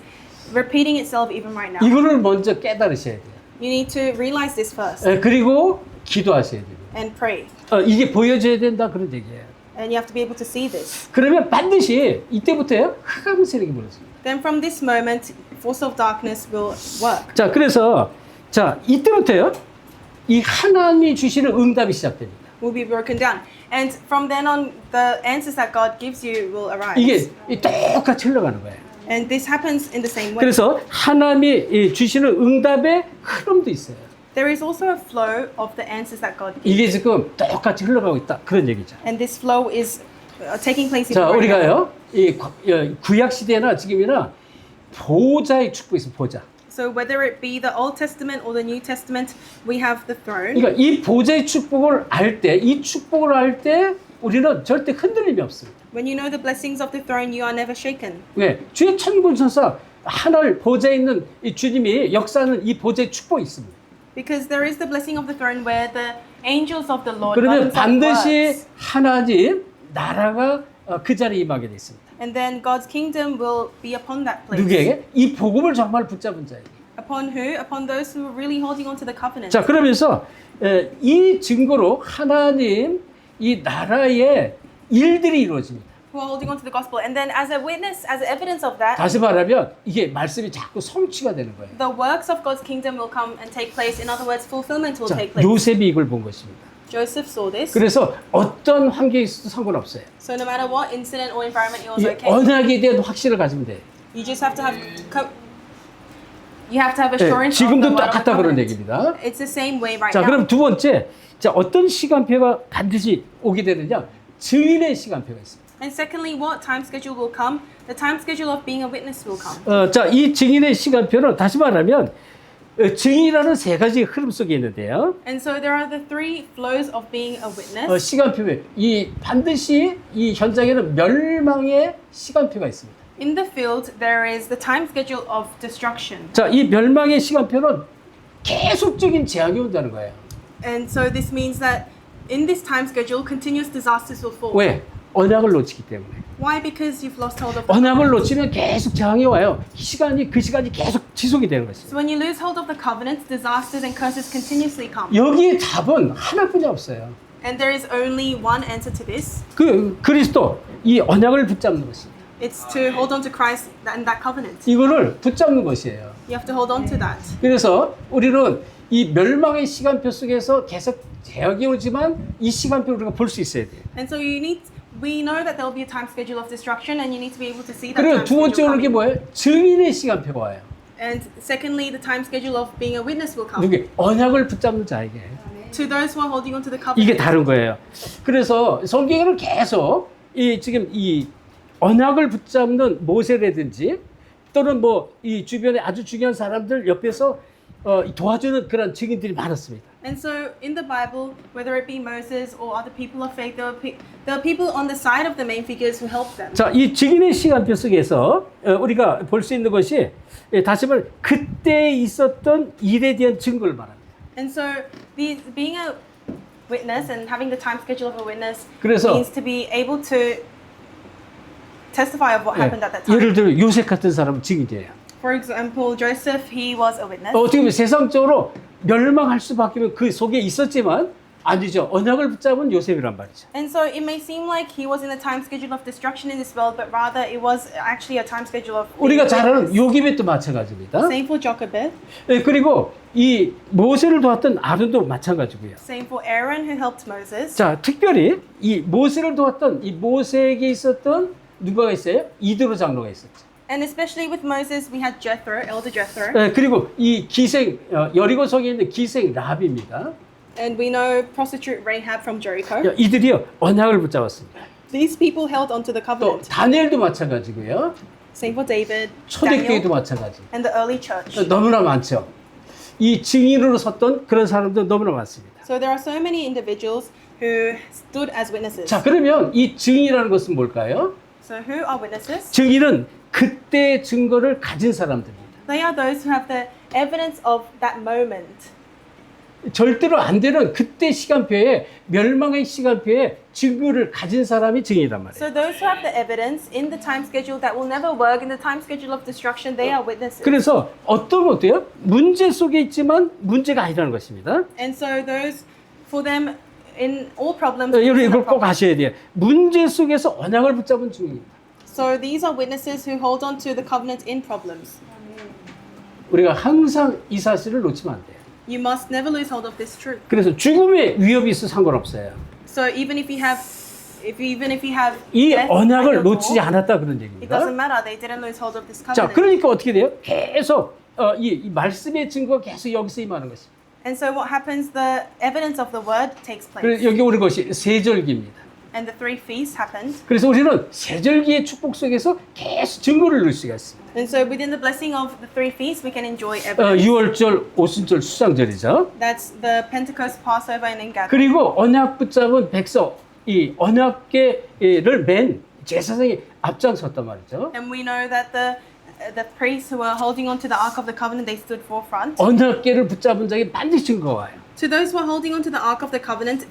S2: repeating itself even right now.
S1: 이거를 먼저 깨달으셔야 돼요.
S2: You need to realize this first
S1: 그리고 기도하셔야 돼요.
S2: and pray.
S1: 이게 보여줘야 된다 그런 얘기예요.
S2: And you have to be able to see this.
S1: 그러면 반드시 이때부터요 흑암 세력이 무너집니다.
S2: Then from this moment, force of darkness will work.
S1: 자, 그래서 자 이때부터요 이 하나님이 주시는 응답이 시작됩니다.
S2: Will be broken down. And from then on, the answers that God gives you will arise.
S1: 이게 똑같이 흘러가는 거예요.
S2: And this happens in the same way.
S1: 그래서 하나님이 주시는 응답의 흐름도 있어요.
S2: There is also a flow of the answers that God gives.
S1: 이게 지금 똑같이 흘러가고 있다 그런 얘기죠.
S2: And this flow is taking place in
S1: 자,
S2: right now.
S1: 우리가요 이 구약 시대나 지금이나 보좌의 축복이 있습니다. 보좌.
S2: So whether it be the Old Testament or the New Testament, we have the throne.
S1: 그러니까 이 보좌의 축복을 알 때, 이 축복을 알 때 우리는 절대 흔들림이 없습니다.
S2: When you know the blessings of the throne, you are never shaken.
S1: 왜? 주의 천군천사 하늘 보좌에 있는 이 주님이 역사하는 이 보좌의 축복이 있습니다.
S2: Because there is the blessing of the throne where the angels of the Lord
S1: 그러면
S2: governs our
S1: 반드시
S2: words.
S1: 하나님 나라가 그 자리에 임하게 돼 있습니다.
S2: And then God's kingdom will be upon that place.
S1: 누구에게? 이 복음을 정말 붙잡은 자에게.
S2: Upon who? Upon those who are really holding on to the covenant.
S1: 자, 그러면서 이 증거로 하나님 이 나라의 일들이 이루어집니다.
S2: who are holding on to the gospel. And then as a witness, as evidence of that,
S1: 다시 말하면 이게 말씀이 자꾸 성취가 되는 거예요.
S2: the works of God's kingdom will come and take place. In other words, fulfillment will
S1: 자,
S2: take place.
S1: 요셉이 이걸 본 것입니다.
S2: Joseph saw this.
S1: 그래서 어떤 환경에 있어도 상관없어요.
S2: So no matter what incident or environment it was
S1: 이
S2: okay.
S1: 언약에 대한 확신을 가지면 돼요.
S2: You just have to have you have to have
S1: 네,
S2: assurance of the
S1: 지금도
S2: word of the
S1: 똑같다 그런
S2: covenant.
S1: 얘기입니다.
S2: It's the same way right
S1: 자,
S2: now.
S1: 그럼 두 번째, 자, 어떤 시간표가 반드시 오게 되느냐? 증인의 시간표가 있습니다.
S2: And secondly, what time schedule will come? The time schedule of being a witness will come.
S1: 자, 이 증인의 시간표는 다시 말하면 증인이라는 세 가지 흐름 속에 있는데요.
S2: And so there are the three flows of being a witness.
S1: 시간표에 이 반드시 이 현장에는 멸망의 시간표가 있습니다.
S2: In the field, there is the time schedule of destruction.
S1: 자, 이 멸망의 시간표는 계속적인 재앙이 온다는 거예요.
S2: And so this means that in this time schedule, continuous disasters will fall.
S1: 왜? 언약을 놓치기 때문에.
S2: Why? Because you've lost hold of the
S1: 언약을 놓치면 계속 재앙이 와요. 그 시간이 계속 지속이 되는 것이죠.
S2: So when you lose hold of the covenant, disasters and curses continuously come.
S1: 여기에 답은 하나뿐이 없어요.
S2: And there is only one answer to this.
S1: 그 그리스도 이 언약을 붙잡는 것입니다.
S2: It's to hold on to Christ and that covenant.
S1: 이거를 붙잡는 것이에요.
S2: You have to hold on to that.
S1: 그래서 우리는 이 멸망의 시간표 속에서 계속 재앙이 오지만 이 시간표를 우리가 볼 수 있어야 돼요.
S2: And so we know that there will be a time schedule of destruction, and you need to be able to see that
S1: 그리고
S2: time
S1: 두 번째
S2: schedule
S1: 오는 게
S2: coming.
S1: 뭐예요? 증인의 시간표가 와요.
S2: And secondly, the time schedule of being a witness will come.
S1: 누구? 언약을 붙잡는 자에게.
S2: To those who are holding on to the
S1: 이게
S2: covenant.
S1: 다른 거예요. 그래서 성경에는 계속 지금 이 언약을 붙잡는 모세라든지 또는 뭐 이 주변에 아주 중요한 사람들 옆에서 도와주는 그런 증인들이 많았습니다.
S2: And so in the Bible, whether it be Moses or other people of faith, there are people on the side of the main figures who help them.
S1: 자, 이 증인의 시간표 속에서 우리가 볼 수 있는 것이 다시 말해 그때 있었던 일에 대한 증거를 말합니다.
S2: And so being a witness and having the time schedule of a witness
S1: 그래서-
S2: means to be able to testify of what happened at that time.
S1: 예를 들어 요셉 같은 사람은 증인이에요.
S2: For example, Joseph, he was a witness.
S1: 어떻게 보면 세상적으로 멸망할 수밖에 그 속에 있었지만 아니죠. 언약을 붙잡은 요셉이란 말이죠.
S2: And so it may seem like he was in a time schedule of destruction in this world, but rather it was actually a time schedule of being
S1: 우리가
S2: a
S1: 잘 아는
S2: witness.
S1: 요기벳도 마찬가지입니다.
S2: Same for Jochebed,
S1: 그리고 이 모세를 도왔던 아론도 마찬가지고요.
S2: same for Aaron who helped Moses.
S1: 자, 특별히 이 모세를 도왔던 이 모세에게 있었던 누가 있어요? 이드로 장로가 있었죠.
S2: And especially with Moses, we had Jethro, elder Jethro.
S1: 그리고 이 기생 여리고 성에 있는 기생 라합입니다.
S2: And we know prostitute Rahab from Jericho.
S1: 이들이요 언약을 붙잡았습니다.
S2: These people held onto the
S1: 또
S2: covenant.
S1: 다니엘도 마찬가지고요.
S2: Same for David,
S1: 초대교회도
S2: Daniel,
S1: 마찬가지.
S2: and the early church.
S1: 너무나 많죠. 이 증인으로 섰던 그런 사람들 너무나 많습니다.
S2: So there are so many individuals who stood as witnesses.
S1: 자, 그러면 이 증인이라는 것은 뭘까요?
S2: So who are witnesses?
S1: 증인은 그때의 증거를 가진 사람들입니다.
S2: They are those who have the evidence of that moment.
S1: 절대로 안 되는 그때 시간표에 멸망의 시간표에 증거를 가진 사람이 증인이란 말이에요.
S2: So those who have the evidence in the time schedule that will never work in the time schedule of destruction, they are witnesses.
S1: 그래서 어때요? 문제 속에 있지만 문제가 아니라는 것입니다.
S2: And so those, for them, in all problems,
S1: 여러분
S2: it's not a
S1: 이걸 꼭
S2: problem.
S1: 아셔야 돼요. 문제 속에서 언약을 붙잡은 증인입니다.
S2: So these are witnesses who hold on to the covenant in problems.
S1: 우리가 항상 이 사실을 놓치면 안 돼요.
S2: You must never lose hold of this truth.
S1: 그래서 죽음의 위협이 있어 상관없어요.
S2: So even if you have
S1: 이
S2: death at
S1: 언약을
S2: your
S1: 놓치지
S2: door,
S1: 않았다 그런
S2: it
S1: 얘기입니다.
S2: doesn't matter. They didn't lose hold of this
S1: 자,
S2: covenant.
S1: 그러니까 어떻게 돼요? 계속 이 말씀의 증거가 계속 여기서 임하는 것입니다.
S2: And so what happens? The evidence of the word takes place.
S1: 그래서 여기 오는 것이 세절기입니다.
S2: And the three feasts happened.
S1: 그래서 우리는 세절기의 축복 속에서 계속 증거를 넣을 수가 있습니다.
S2: And so within the blessing of the three feasts, we can enjoy evidence.
S1: 유월절, 오순절, 수장절이죠.
S2: That's the Pentecost, Passover, and Ingathering.
S1: 그리고 언약 붙잡은 백성, 이 언약궤를 맨 제사장이 앞장섰단 말이죠.
S2: And we know that the priests who were holding on to the Ark of the Covenant, they stood forefront.
S1: 언약궤를 붙잡은 자에게 반드시 증거가 와요.
S2: To those who are holding on to the Ark of the Covenant,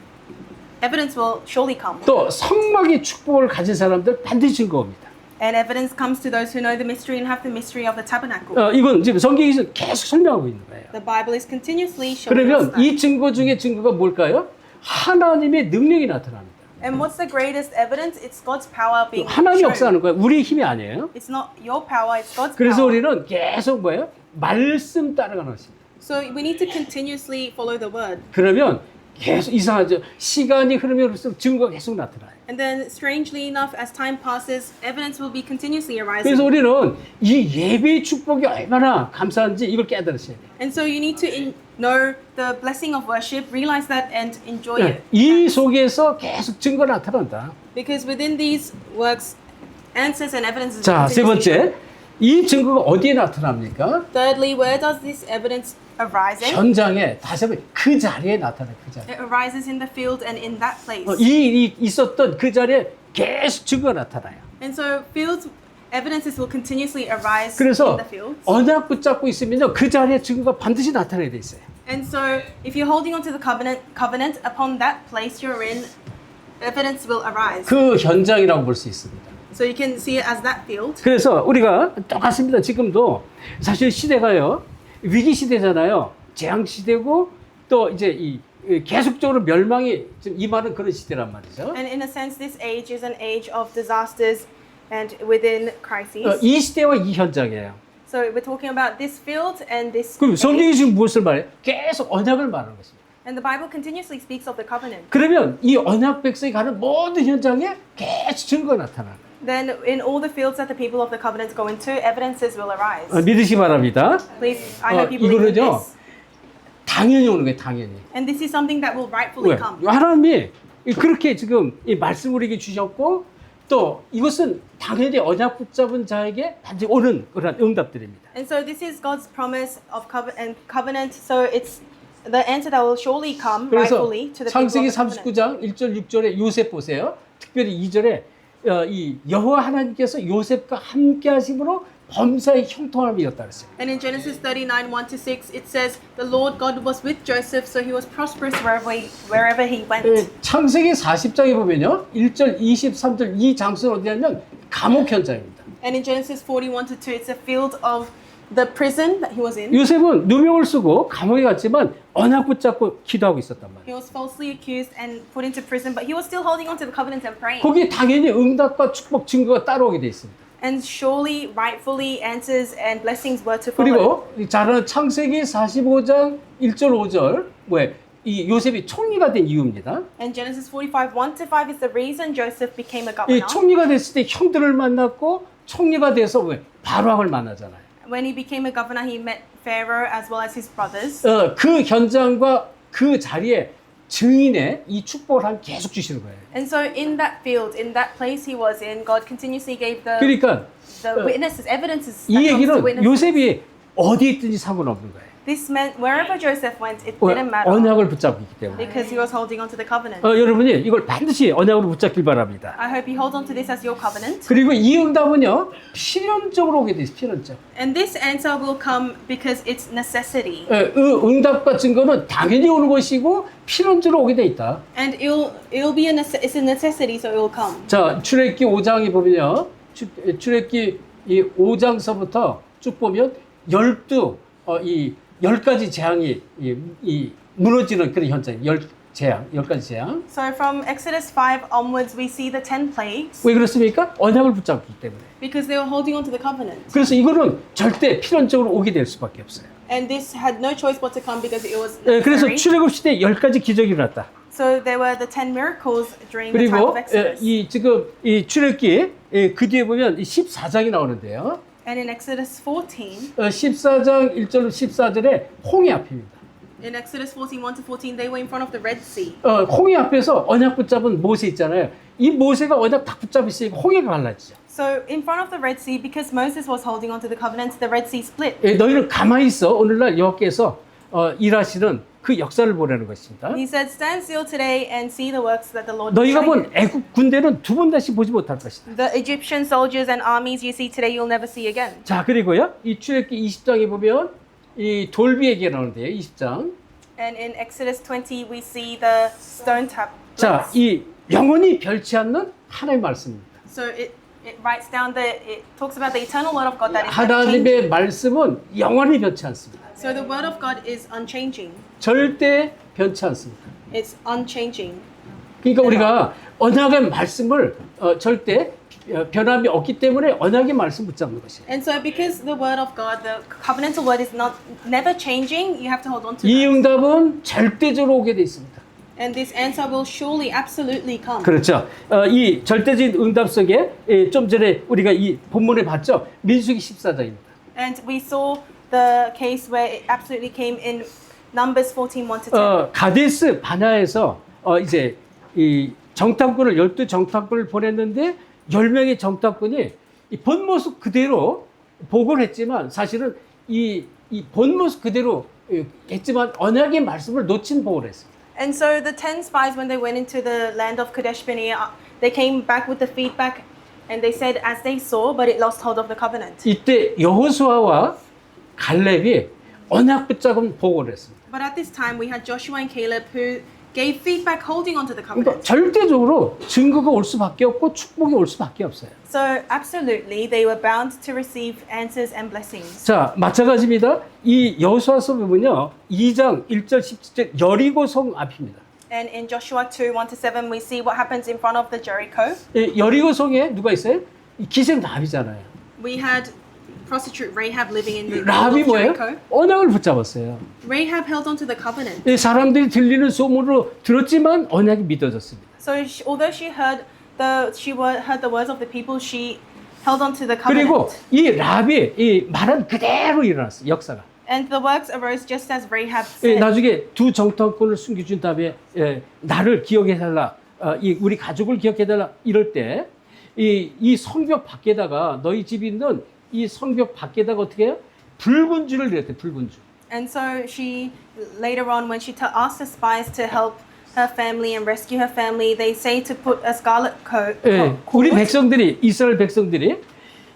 S2: evidence will surely come.
S1: 또 성막의 축복을 가진 사람들 반드시 증거옵니다.
S2: And evidence comes to those who know the mystery and have the mystery of the tabernacle.
S1: 이건 지금 성경에서 계속 설명하고 있는 거예요.
S2: The Bible is continuously showing us
S1: 그러면
S2: that.
S1: 이 증거 중에 증거가 뭘까요? 하나님의 능력이 나타납니다.
S2: And what's the greatest evidence? It's God's power being
S1: 하나님이
S2: shown.
S1: 역사하는 거예요. 우리의 힘이 아니에요.
S2: It's not your power, it's God's
S1: 그래서
S2: power.
S1: 우리는 계속 뭐예요? 말씀 따라가는 것입니다.
S2: So we need to continuously follow the word.
S1: 그러면 계속 이상하죠. 시간이 흐르면 흐를수록 증거가 계속 나타나요.
S2: And then, strangely enough, as time passes, evidence will be continuously arising.
S1: 그래서 우리는 이 예배의 축복이 얼마나 감사한지 이걸 깨달으셔야 돼요.
S2: And so you need to know the blessing of worship, realize that, and enjoy it.
S1: 이 속에서 계속 증거가 나타난다.
S2: Because within these works, answers and evidences.
S1: 자, 세 번째. 이 증거가 어디에 나타납니까?
S2: Thirdly, where does this evidence arise in?
S1: 현장에 다시 한번 그 자리에 나타나요. 그 자리에.
S2: It arises in the field and in that place.
S1: 이 있었던 그 자리에 계속 증거가 나타나요.
S2: And so field evidences will continuously arise
S1: 그래서
S2: in the fields.
S1: 언약 붙잡고 있으면요 그 자리에 증거가 반드시 나타나야 돼 있어요.
S2: And so if you're holding on to the covenant upon that place you're in, evidence will arise.
S1: 그 현장이라고 볼 수 있습니다.
S2: So you can see it as that field.
S1: 그래서 우리가 똑같습니다. 지금도 사실 시대가요 위기 시대잖아요. 재앙 시대고 또 이제 이 계속적으로 멸망이 좀 임하는 그런 시대란 말이죠.
S2: And in a sense, this age is an age of disasters and within crises.
S1: 이 시대와 이 현장이에요.
S2: So we're talking about this field and this
S1: 그럼 성경이
S2: age.
S1: 지금 무엇을 말해요? 계속 언약을 말하는 것입니다.
S2: And the Bible continuously speaks of the covenant.
S1: 그러면 이 언약 백성이 가는 모든 현장에 계속 증거가 나타나는 거예요.
S2: Then in all the fields that the people of the covenant go into, evidences will arise.
S1: 믿으시 바랍니다.
S2: Please, I hope you believe in
S1: 이거는요
S2: this.
S1: 당연히 오는 거예요. 당연히.
S2: And this is something that will rightfully
S1: 왜?
S2: come.
S1: 하나님이 그렇게 지금 이 말씀을 우리에게 주셨고 또 이것은 당연히 언약 붙잡은 자에게 반드시 오는 그런 응답들입니다.
S2: And so this is God's promise of covenant. So it's the answer that will surely come
S1: 그래서
S2: rightfully to the people
S1: 창세기
S2: of the covenant.
S1: 39장 1절 6절에 요셉 보세요. 특별히 2절에 이 여호와 하나님께서 요셉과 함께 하심으로 범사의 형통함이었다 그랬어요.
S2: And in Genesis 39, 1-6, it says, the Lord God was with Joseph, so he was prosperous wherever he went.
S1: 창세기 40장에 보면요. 1절 23절 이 장소는 어디냐면 감옥 현장입니다.
S2: And in Genesis 41-2, it's a field of the prison that he was in.
S1: 요셉은 누명을 쓰고 감옥에 갔지만 언약 붙잡고 기도하고 있었단 말이에요.
S2: He was falsely accused and put into prison, but he was still holding on to the covenant and praying.
S1: 거기에 당연히 응답과 축복 증거가 따라오게 돼 있습니다.
S2: And surely, rightfully, answers and blessings were to follow.
S1: 그리고 잘 아는 창세기 45장 1절 5절 이 요셉이 총리가 된 이유입니다.
S2: And Genesis 45, 1-5 is the reason Joseph became a
S1: 이
S2: governor.
S1: 총리가 됐을 때 형들을 만났고 총리가 돼서 바로왕을 만나잖아요.
S2: When he became a governor, he met Pharaoh as well as his brothers.
S1: 그 현장과 그 자리에 증인의 이 축복을 계속 주시는 거예요.
S2: And so in that field, in that place he was in, God continuously gave the
S1: 그러니까
S2: witnesses, evidences that
S1: 이
S2: comes to
S1: 얘기는
S2: witnesses.
S1: 요셉이 어디에 있든지 상관없는 거예요.
S2: This meant wherever Joseph went, it
S1: 왜?
S2: didn't matter
S1: 언약을 붙잡고 있기 때문에.
S2: because he was holding on to the covenant.
S1: 여러분이 이걸 반드시 언약으로 붙잡길 바랍니다.
S2: I hope you hold on to this as your covenant.
S1: 그리고 이 응답은요 필연적으로 오게 돼 있어요. 필연적.
S2: And this answer will come because it's necessity.
S1: 응답과 증거는 당연히 오는 것이고 필연적으로 오게 돼 있다.
S2: And it'll be it's a necessity, so it will come.
S1: 자, 출애굽기 5장에 보면요. 출애굽기 이 5장서부터 쭉 보면 10가지 재앙이 이 무너지는 그런 현장. 10가지 재앙.
S2: So from Exodus 5 onwards, we see the 10 plagues
S1: 왜 그렇습니까? 언약을 붙잡기 때문에.
S2: because they were holding on to the covenant.
S1: 그래서 이거는 절대 필연적으로 오게 될 수밖에 없어요.
S2: And this had no choice but to come because it was
S1: 그래서
S2: necessary.
S1: 출애굽 시대 10가지 기적이 일어났다.
S2: So there were the 10 miracles during the time
S1: 그리고
S2: of Exodus.
S1: 이 지금 이 출애굽기 그 뒤에 보면 14장이 나오는데요.
S2: And in Exodus 14,
S1: 14장 1절 14절에 홍해 앞입니다.
S2: in Exodus 14, 1-14, they were in front of the Red Sea.
S1: 홍해 앞에서 언약 붙잡은 모세 있잖아요. 이 모세가 언약 딱 붙잡으시니까 홍해가 갈라지죠.
S2: So in front of the Red Sea, because Moses was holding on to the covenant, the Red Sea split.
S1: 너희는 가만히 있어. 오늘날 여호와께서 일하시는 그 역사를 보라는 것입니다.
S2: He said, stand still today and see the works that the Lord is
S1: 너희가
S2: showing
S1: 본
S2: you.
S1: 애국 군대는 두 번 다시 보지 못할 것이다.
S2: The Egyptian soldiers and armies you see today, you'll never see again.
S1: 자, 그리고요. 이 출애굽기 20장에 보면 이 돌비 얘기가 나오는데요. 20장.
S2: And in Exodus 20, we see the stone tablets.
S1: 자, 이 영원히 별치 않는 하나님의 말씀입니다.
S2: So it writes down it talks about the eternal word of God that is unchanging.
S1: 하나님의 말씀은 영원히 변치 않습니다.
S2: So the word of God is unchanging.
S1: 절대 변치 않습니다.
S2: It's unchanging.
S1: 그러니까 우리가 언약의 말씀을 절대 변함이 없기 때문에 언약의 말씀 붙잡는 것이에요.
S2: And so because the word of God, the covenantal word is never changing, you have to hold on to
S1: 이
S2: that.
S1: 응답은 절대적으로 오게 돼 있습니다.
S2: And this answer will surely, absolutely come.
S1: 그렇죠. 이 절대적인 응답 속에 좀 전에 우리가 이 본문에 봤죠. 민수기 14장입니다.
S2: And we saw the case where it absolutely came in Numbers 14, 1-10.
S1: 가데스 바냐에서 이제 이 정탐꾼을 12 정탐꾼을 보냈는데 10명의 정탐꾼이 이 본 모습 그대로 보고를 했지만 사실은 이 본 모습 그대로 했지만 언약의 말씀을 놓친 보고를 했습니다.
S2: And so the 10 spies, when they went into the land of Kadesh Barnea, they came back with the feedback and they said as they saw, but it lost hold of the covenant.
S1: 이때 여호수아와 갈렙이 언약 붙잡은 보고를 했습니다.
S2: But at this time, we had Joshua and Caleb who gave feedback holding onto the
S1: 그러니까
S2: covenant.
S1: 절대적으로 증거가 올 수밖에 없고 축복이 올 수밖에 없어요.
S2: So absolutely, they were bound to receive answers and blessings.
S1: 자, 마찬가지입니다. 이 여호수아서 보면요. 2장 1절 17절 여리고성 앞입니다.
S2: And in Joshua 2, 1-7, we see what happens in front of the Jericho.
S1: 여리고성에 누가 있어요? 기생 라합이잖아요.
S2: We had prostitute Rahab living in the middle
S1: 라합이
S2: of
S1: 뭐예요?
S2: Jericho.
S1: 언약을 붙잡았어요.
S2: Rahab held onto the covenant.
S1: 사람들이 들리는 소문으로 들었지만 언약이 믿어졌습니다.
S2: So although she heard the words of the people, she held onto the
S1: 그리고
S2: covenant.
S1: 이 라합이 이 말한 그대로 일어났어요. 역사가.
S2: And the works arose just as Rahab said.
S1: 나중에 두 정탐꾼을 숨겨준 다음에 나를 기억해달라, 우리 가족을 기억해달라 이럴 때 이 성벽 밖에다가 너희 집이 있는 이 성벽 밖에다가 어떻게 해요? 붉은 줄을 내렸대. 붉은 줄.
S2: And so she later on, when she asked the spies to help her family and rescue her family, they say to put a scarlet coat.
S1: 우리 백성들이 이스라엘 백성들이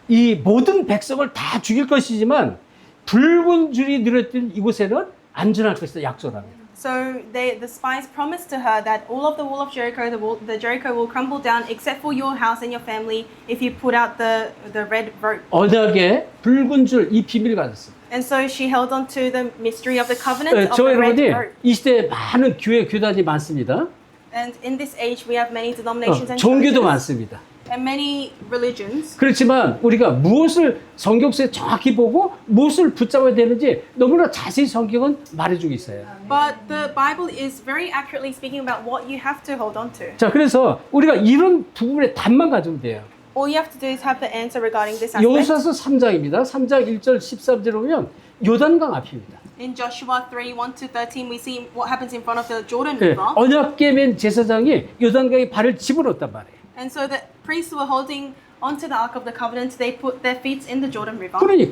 S1: 이 모든 백성을 다 죽일 것이지만 붉은 줄이 늘었던 이곳에는 안전할 것이다 약속합니다.
S2: So the spies promised to her that all of the wall of Jericho, the Jericho will crumble down except for your house and your family if you put out the red rope.
S1: 언약의 붉은 줄 이 비밀을 가졌습니다.
S2: And so she held on to the mystery of the covenant of
S1: 저
S2: the red
S1: 여러분이
S2: rope.
S1: 이 시대에 많은 교단이 많습니다.
S2: And in this age, we have many denominations and
S1: 종교도
S2: churches
S1: 많습니다.
S2: and many religions.
S1: 그렇지만 우리가 무엇을 성경서에 정확히 보고 무엇을 붙잡아야 되는지 너무나 자세히 성경은 말해주고 있어요.
S2: But the Bible is very accurately speaking about what you have to hold on to.
S1: 자, 그래서 우리가 이런 부분의 답만 가지면 돼요.
S2: All you have to do is have the answer regarding this aspect.
S1: 여호수아서 3장입니다. 3장 1절 13절에 보면 요단강 앞입니다.
S2: In Joshua 3, 1-13, we see what happens in front of the Jordan
S1: 네,
S2: River.
S1: 언약궤 맨 제사장이 요단강에 발을 집어넣었단 말이에요.
S2: And so the priests who were holding onto the Ark of the Covenant, they put their feet in the Jordan River.
S1: 그러니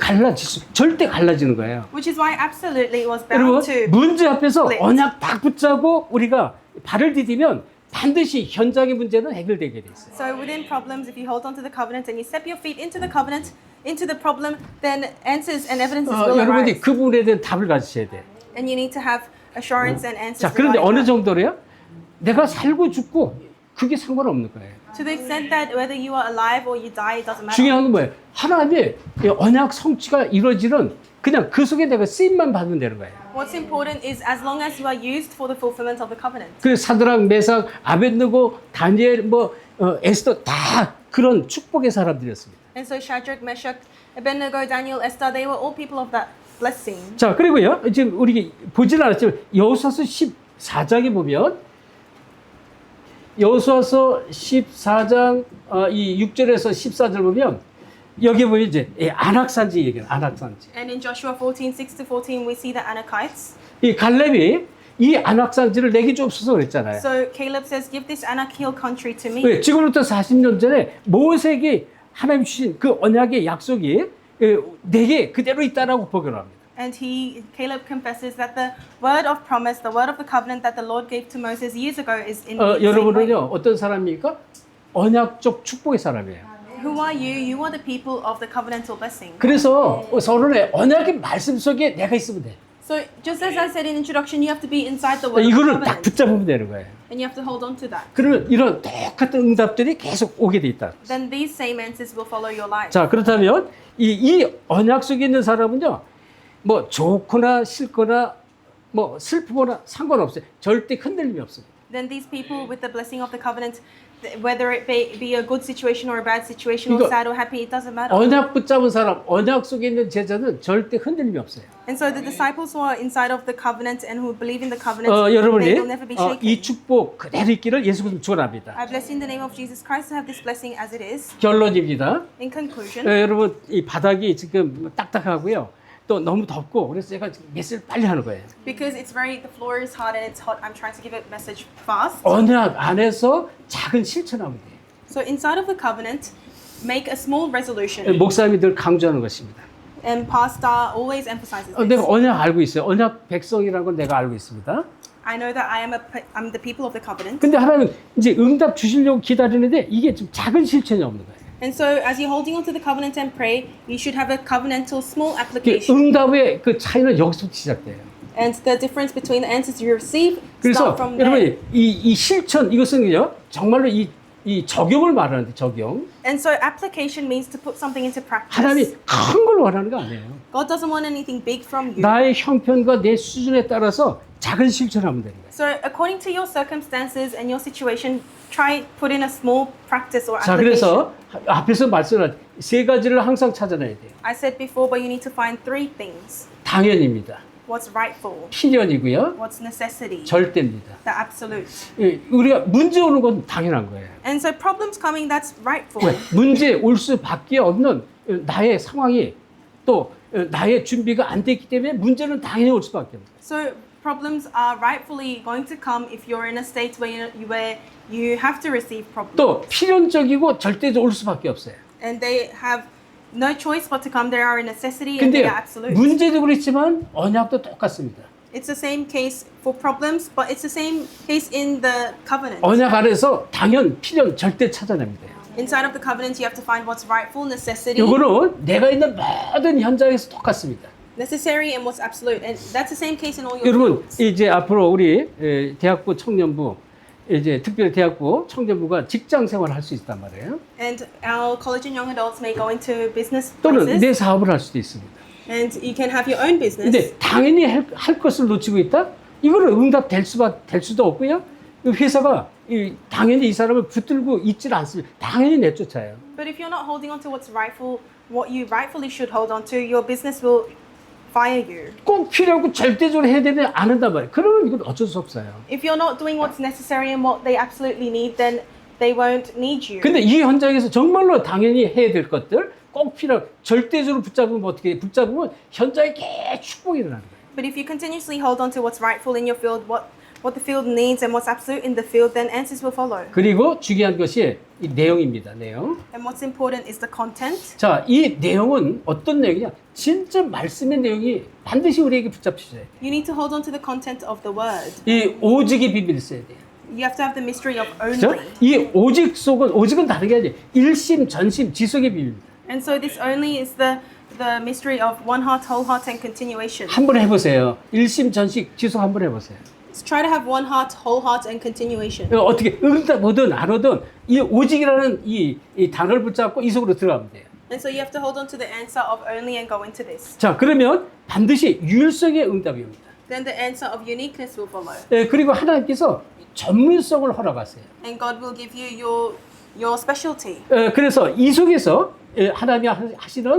S1: 절대 갈라지는 거예요.
S2: Which is why absolutely it was
S1: 여러분,
S2: bound to.
S1: 문제 앞에서
S2: split.
S1: 언약 딱 붙잡고 우리가 발을 디디면 반드시 현장의 문제는 해결되게 돼 있어요.
S2: So within problems, if you hold onto the covenant and you step your feet into the covenant, into the problem, then answers and evidences will
S1: 여러분이
S2: arise.
S1: 그 부분에 대한 답을 가지셔야 돼.
S2: And you need to have assurance and answers
S1: 자, 그런데
S2: regarding
S1: 어느
S2: that.
S1: 정도래요? 내가 살고 죽고 그게 상관없는 거예요.
S2: To the extent that whether you are alive or you die, it doesn't matter.
S1: 중요한 건 뭐예요? 하나님의 이 언약 성취가 이루어지는 그냥 그 속에 내가 쓰임만 받으면 되는 거예요.
S2: What's important is as long as you are used for the fulfillment of the covenant.
S1: 그 사드락, 메삭, 아벳느고, 다니엘, 에스더 다 그런 축복의 사람들이었습니다.
S2: And so Shadrach, Meshach, Abednego, Daniel, Esther, they were all people of that blessing.
S1: 자, 그리고요. 지금 우리 보지는 않았지만 여호수아서 14장에 보면 여호수아서 14장 이 6절에서 14절 보면 여기 보면 이제 안악산지 얘기해요. 안악산지.
S2: And in Joshua 14, 6-14, we see the Anakites.
S1: 이 갈렙이 이 안악산지를 내게 줍소서 그랬잖아요.
S2: So Caleb says, give this Anak hill country to me.
S1: 왜? 지금부터 40년 전에 모세에게 하나님 주신 그 언약의 약속이 내게 그대로 있다라고 보고합니다.
S2: And Caleb confesses that the word of promise, the word of the covenant that the Lord gave to Moses years ago is in the same way.
S1: 여러분은요 어떤 사람입니까? 언약적 축복의 사람이에요.
S2: Who are you? You are the people of the covenantal blessing.
S1: 그래서 서로의 언약의 말씀 속에 내가 있으면 돼.
S2: So just as I said in introduction, you have to be inside the word of
S1: 이거를 딱
S2: covenant.
S1: 붙잡으면 되는 거예요.
S2: And you have to hold on to that.
S1: 그러면 이런 똑같은 응답들이 계속 오게 돼 있다.
S2: Then these same answers will follow your life.
S1: 자, 그렇다면 이 언약 속에 있는 사람은요, 뭐 좋거나 싫거나 뭐 슬프거나 상관없어요. 절대 흔들림이 없습니다.
S2: then these people with the blessing of the covenant, whether it be a good situation or a bad situation, or
S1: 이거
S2: sad or happy, it doesn't matter.
S1: 언약 붙잡은 사람, 언약 속에 있는 제자는 절대 흔들림이 없어요.
S2: And so the disciples who are inside of the covenant and who believe in the covenant,
S1: 여러분이
S2: they will never be shaken.
S1: 이 축복 그대로 있기를 예수 그리스도 축원합니다.
S2: I bless you in the name of Jesus Christ to have this blessing as it is.
S1: 결론입니다.
S2: In conclusion,
S1: 여러분 이 바닥이 지금 딱딱하고요. 또 너무 덥고 그래서 제가 메시지를 빨리 하는 거예요.
S2: because the floor is hard and it's hot, I'm trying to give a message fast.
S1: 언약 안에서 작은 실천하면 돼요.
S2: So inside of the covenant, make a small resolution.
S1: 목사님이 늘 강조하는 것입니다.
S2: And pastor always emphasizes
S1: 내가
S2: this.
S1: 언약 알고 있어요. 언약 백성이라는 건 내가 알고 있습니다.
S2: I know that I'm the people of the covenant.
S1: 근데 하나님은 이제 응답 주시려고 기다리는데 이게 좀 작은 실천이 없는 거예요.
S2: And so as you're holding on to the covenant and pray, you should have a covenantal small
S1: 그
S2: application.
S1: 응답의 그 차이는 여기서부터 시작돼요.
S2: And the difference between the answers you receive
S1: 그래서
S2: start from there.
S1: 여러분 이 실천 이것은요 정말로 이 적용을 말하는데 적용.
S2: And so application means to put something into practice.
S1: 하나님이 큰 걸 원하는 거 아니에요.
S2: God doesn't want anything big from you.
S1: 나의 형편과 내 수준에 따라서 작은 실천하면 되는 거예요.
S2: So according to your circumstances and your situation, try put in a small practice or
S1: 자,
S2: application.
S1: 그래서 앞에서 말씀한 세 가지를 항상 찾아내야 돼요.
S2: I said before, but you need to find three things.
S1: 당연입니다.
S2: What's rightful,
S1: 필연이고요.
S2: what's necessity,
S1: 절대입니다.
S2: the absolute.
S1: 우리가 문제 오는 건 당연한 거예요.
S2: And so problems coming, that's rightful.
S1: 왜? 문제 올 수밖에 없는 나의 상황이 또 나의 준비가 안 됐기 때문에 문제는 당연히 올 수밖에 없어요.
S2: So problems are rightfully going to come if you're in a state where you have to receive problems.
S1: 또 필연적이고 절대적으로 올 수밖에 없어요.
S2: And they have no choice but to come. They are a necessity and they
S1: 근데
S2: are absolute.
S1: 문제도 그렇지만 언약도 똑같습니다.
S2: It's the same case for problems, but it's the same case in the covenant.
S1: 언약 안에서 당연, 필연, 절대 찾아냅니다.
S2: Inside of the covenant, you have to find what's rightful, necessity,
S1: 이거는 내가 있는 모든 현장에서 똑같습니다.
S2: necessary, and what's absolute. And that's the same case in all your
S1: 여러분
S2: fields.
S1: 이제 앞으로 우리 대학부 청년부 이제 특별히 대학부 청년부가 직장 생활을 할 수 있단 말이에요.
S2: And our college and young adults may go into business
S1: 또는
S2: places,
S1: 내 사업을 할 수도 있습니다.
S2: and you can have your own business.
S1: 근데 당연히 할 것을 놓치고 있다? 이거는 응답 될 수도 없고요. 회사가 당연히 이 사람을 붙들고 있질 않습니다. 당연히 내쫓아요.
S2: But if you're not holding on to what's rightful, what you rightfully should hold on to, your business will fire you.
S1: 꼭 필요하고 절대적으로 해야 되는데 안 한단 말이에요. 그러면 이건 어쩔 수 없어요.
S2: If you're not doing what's necessary and what they absolutely need, then they won't need you.
S1: 근데 이 현장에서 정말로 당연히 해야 될 것들 꼭 필요하고 절대적으로 붙잡으면 어떻게 붙잡으면 현장에 계속 축복이 일어나는 거예요.
S2: But if you continuously hold on to what's rightful in your field, what the field needs and what's absolute in the field, then answers will follow.
S1: 그리고 중요한 것이 이 내용입니다. 내용.
S2: And what's important is the content.
S1: 자, 이 내용은 어떤 내용이냐? 진짜 말씀의 내용이 반드시 우리에게 붙잡히셔야 돼요.
S2: You need to hold on to the content of the word.
S1: 이 오직의 비밀이 있어야 돼요.
S2: You have to have the mystery of
S1: 그렇죠?
S2: only.
S1: 이 오직은 다른 게 아니에요. 일심, 전심, 지속의 비밀입니다.
S2: And so this only is the mystery of one heart, whole heart, and continuation.
S1: 한번 해보세요. 일심, 전심, 지속 한번 해보세요.
S2: So try to have one heart, whole heart, and continuation.
S1: 어떻게 응답 오든 안 오든 이 오직이라는 이 단어를 붙잡고 이 속으로 들어가면 돼요.
S2: And so you have to hold on to the answer of only and go into this.
S1: 자, 그러면 반드시 유일성의 응답이 옵니다.
S2: Then the answer of uniqueness will follow.
S1: 그리고 하나님께서 전문성을 허락하세요.
S2: And God will give you your specialty.
S1: 그래서 이 속에서 하나님이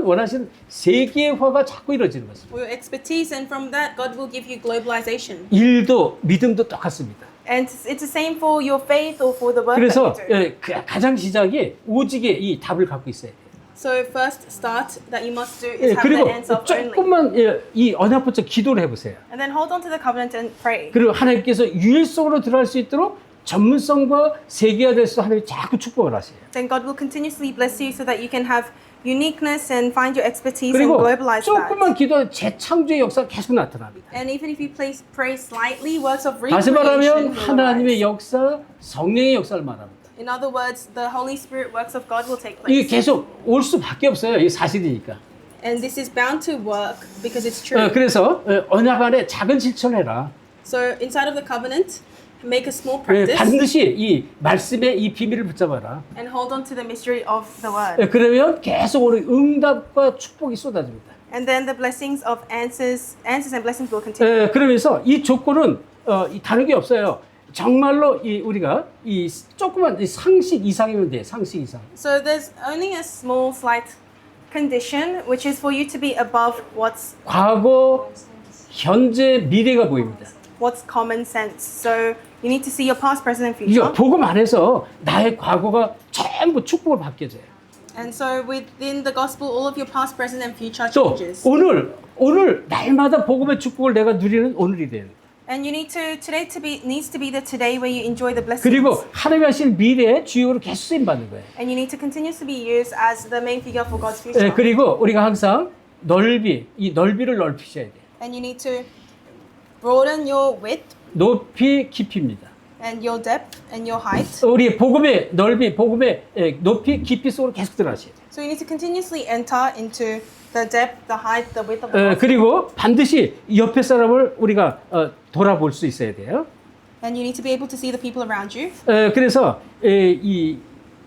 S1: 원하시는 세계화가 자꾸 이루어지는 것입니다.
S2: For your expertise, and from that, God will give you globalization.
S1: 일도 믿음도 똑같습니다.
S2: And it's the same for your faith or for the work
S1: 그래서
S2: that you do.
S1: 가장 시작에 오직의 이 답을 갖고 있어야 돼요.
S2: So first start that you must do is have
S1: 그리고
S2: the answer of only.
S1: 조금만 이 언약부터 기도를 해보세요.
S2: And then hold on to the covenant and pray.
S1: 그리고 하나님께서 유일성으로 들어갈 수 있도록 전문성과 세계화될 수 하나님이 자꾸 축복을 하세요.
S2: Then God will continuously bless you so that you can have uniqueness and find your expertise and
S1: 그리고
S2: globalize
S1: 조금만
S2: that.
S1: 기도하면 재창조의 역사가 계속 나타납니다.
S2: And even if you pray slightly, works of
S1: 다시
S2: recreation
S1: 말하면
S2: will
S1: 하나님의
S2: arise.
S1: 역사, 성령의 역사를 말합니다.
S2: In other words, the Holy Spirit works of God will take
S1: 이게
S2: place.
S1: 계속 올 수밖에 없어요. 이게 사실이니까.
S2: And this is bound to work because it's true.
S1: 그래서 언약 안에 작은 실천을 해라.
S2: So inside of the covenant, make a small practice
S1: 반드시 이 말씀의 이 비밀을 붙잡아라.
S2: and hold on to the mystery of the word.
S1: 그러면 계속 오는 응답과 축복이 쏟아집니다.
S2: And then the blessings of answers and blessings will continue.
S1: 그러면서 이 조건은 다른 게 없어요. 정말로 우리가 이 조그만 상식 이상이면 돼. 상식 이상.
S2: So there's only a small, slight condition, which is for you to be above
S1: 과거, 현재, 미래가 보입니다.
S2: what's common sense. So you need to see your past, present, and
S1: 이거
S2: future.
S1: 복음 안에서 나의 과거가 전부 축복을 받게 돼요.
S2: And so within the gospel, all of your past, present, and future
S1: 또
S2: changes.
S1: 오늘 날마다 복음의 축복을 내가 누리는 오늘이 돼요.
S2: And you need to needs to be the today where you enjoy the blessings.
S1: 그리고 하나님이 하신 미래의 주역으로 계속 쓰임 받는 거예요.
S2: And you need to continuously be used as the main figure for God's
S1: 예,
S2: future.
S1: 그리고 우리가 항상 이 넓이를 넓히셔야 돼요.
S2: And you need to broaden your width
S1: 높이, 깊이입니다.
S2: and your depth and your height.
S1: 우리 복음의 넓이, 복음의 높이, 깊이 속으로 계속 들어가셔야 돼요.
S2: So you need to continuously enter into the depth, the height, the width of the gospel.
S1: 그리고 반드시 옆에 사람을 우리가 돌아볼 수 있어야 돼요.
S2: And you need to be able to see the people around you.
S1: 그래서 이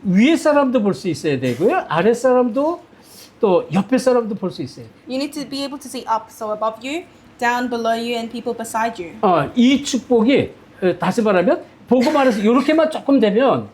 S1: 위에 사람도 볼 수 있어야 되고요. 아래 사람도 또 옆에 사람도 볼 수 있어야 돼요.
S2: You need to be able to see up, so above you, down below you, and people beside you.
S1: 이 축복이 다시 말하면 복음 안에서 이렇게만 조금 되면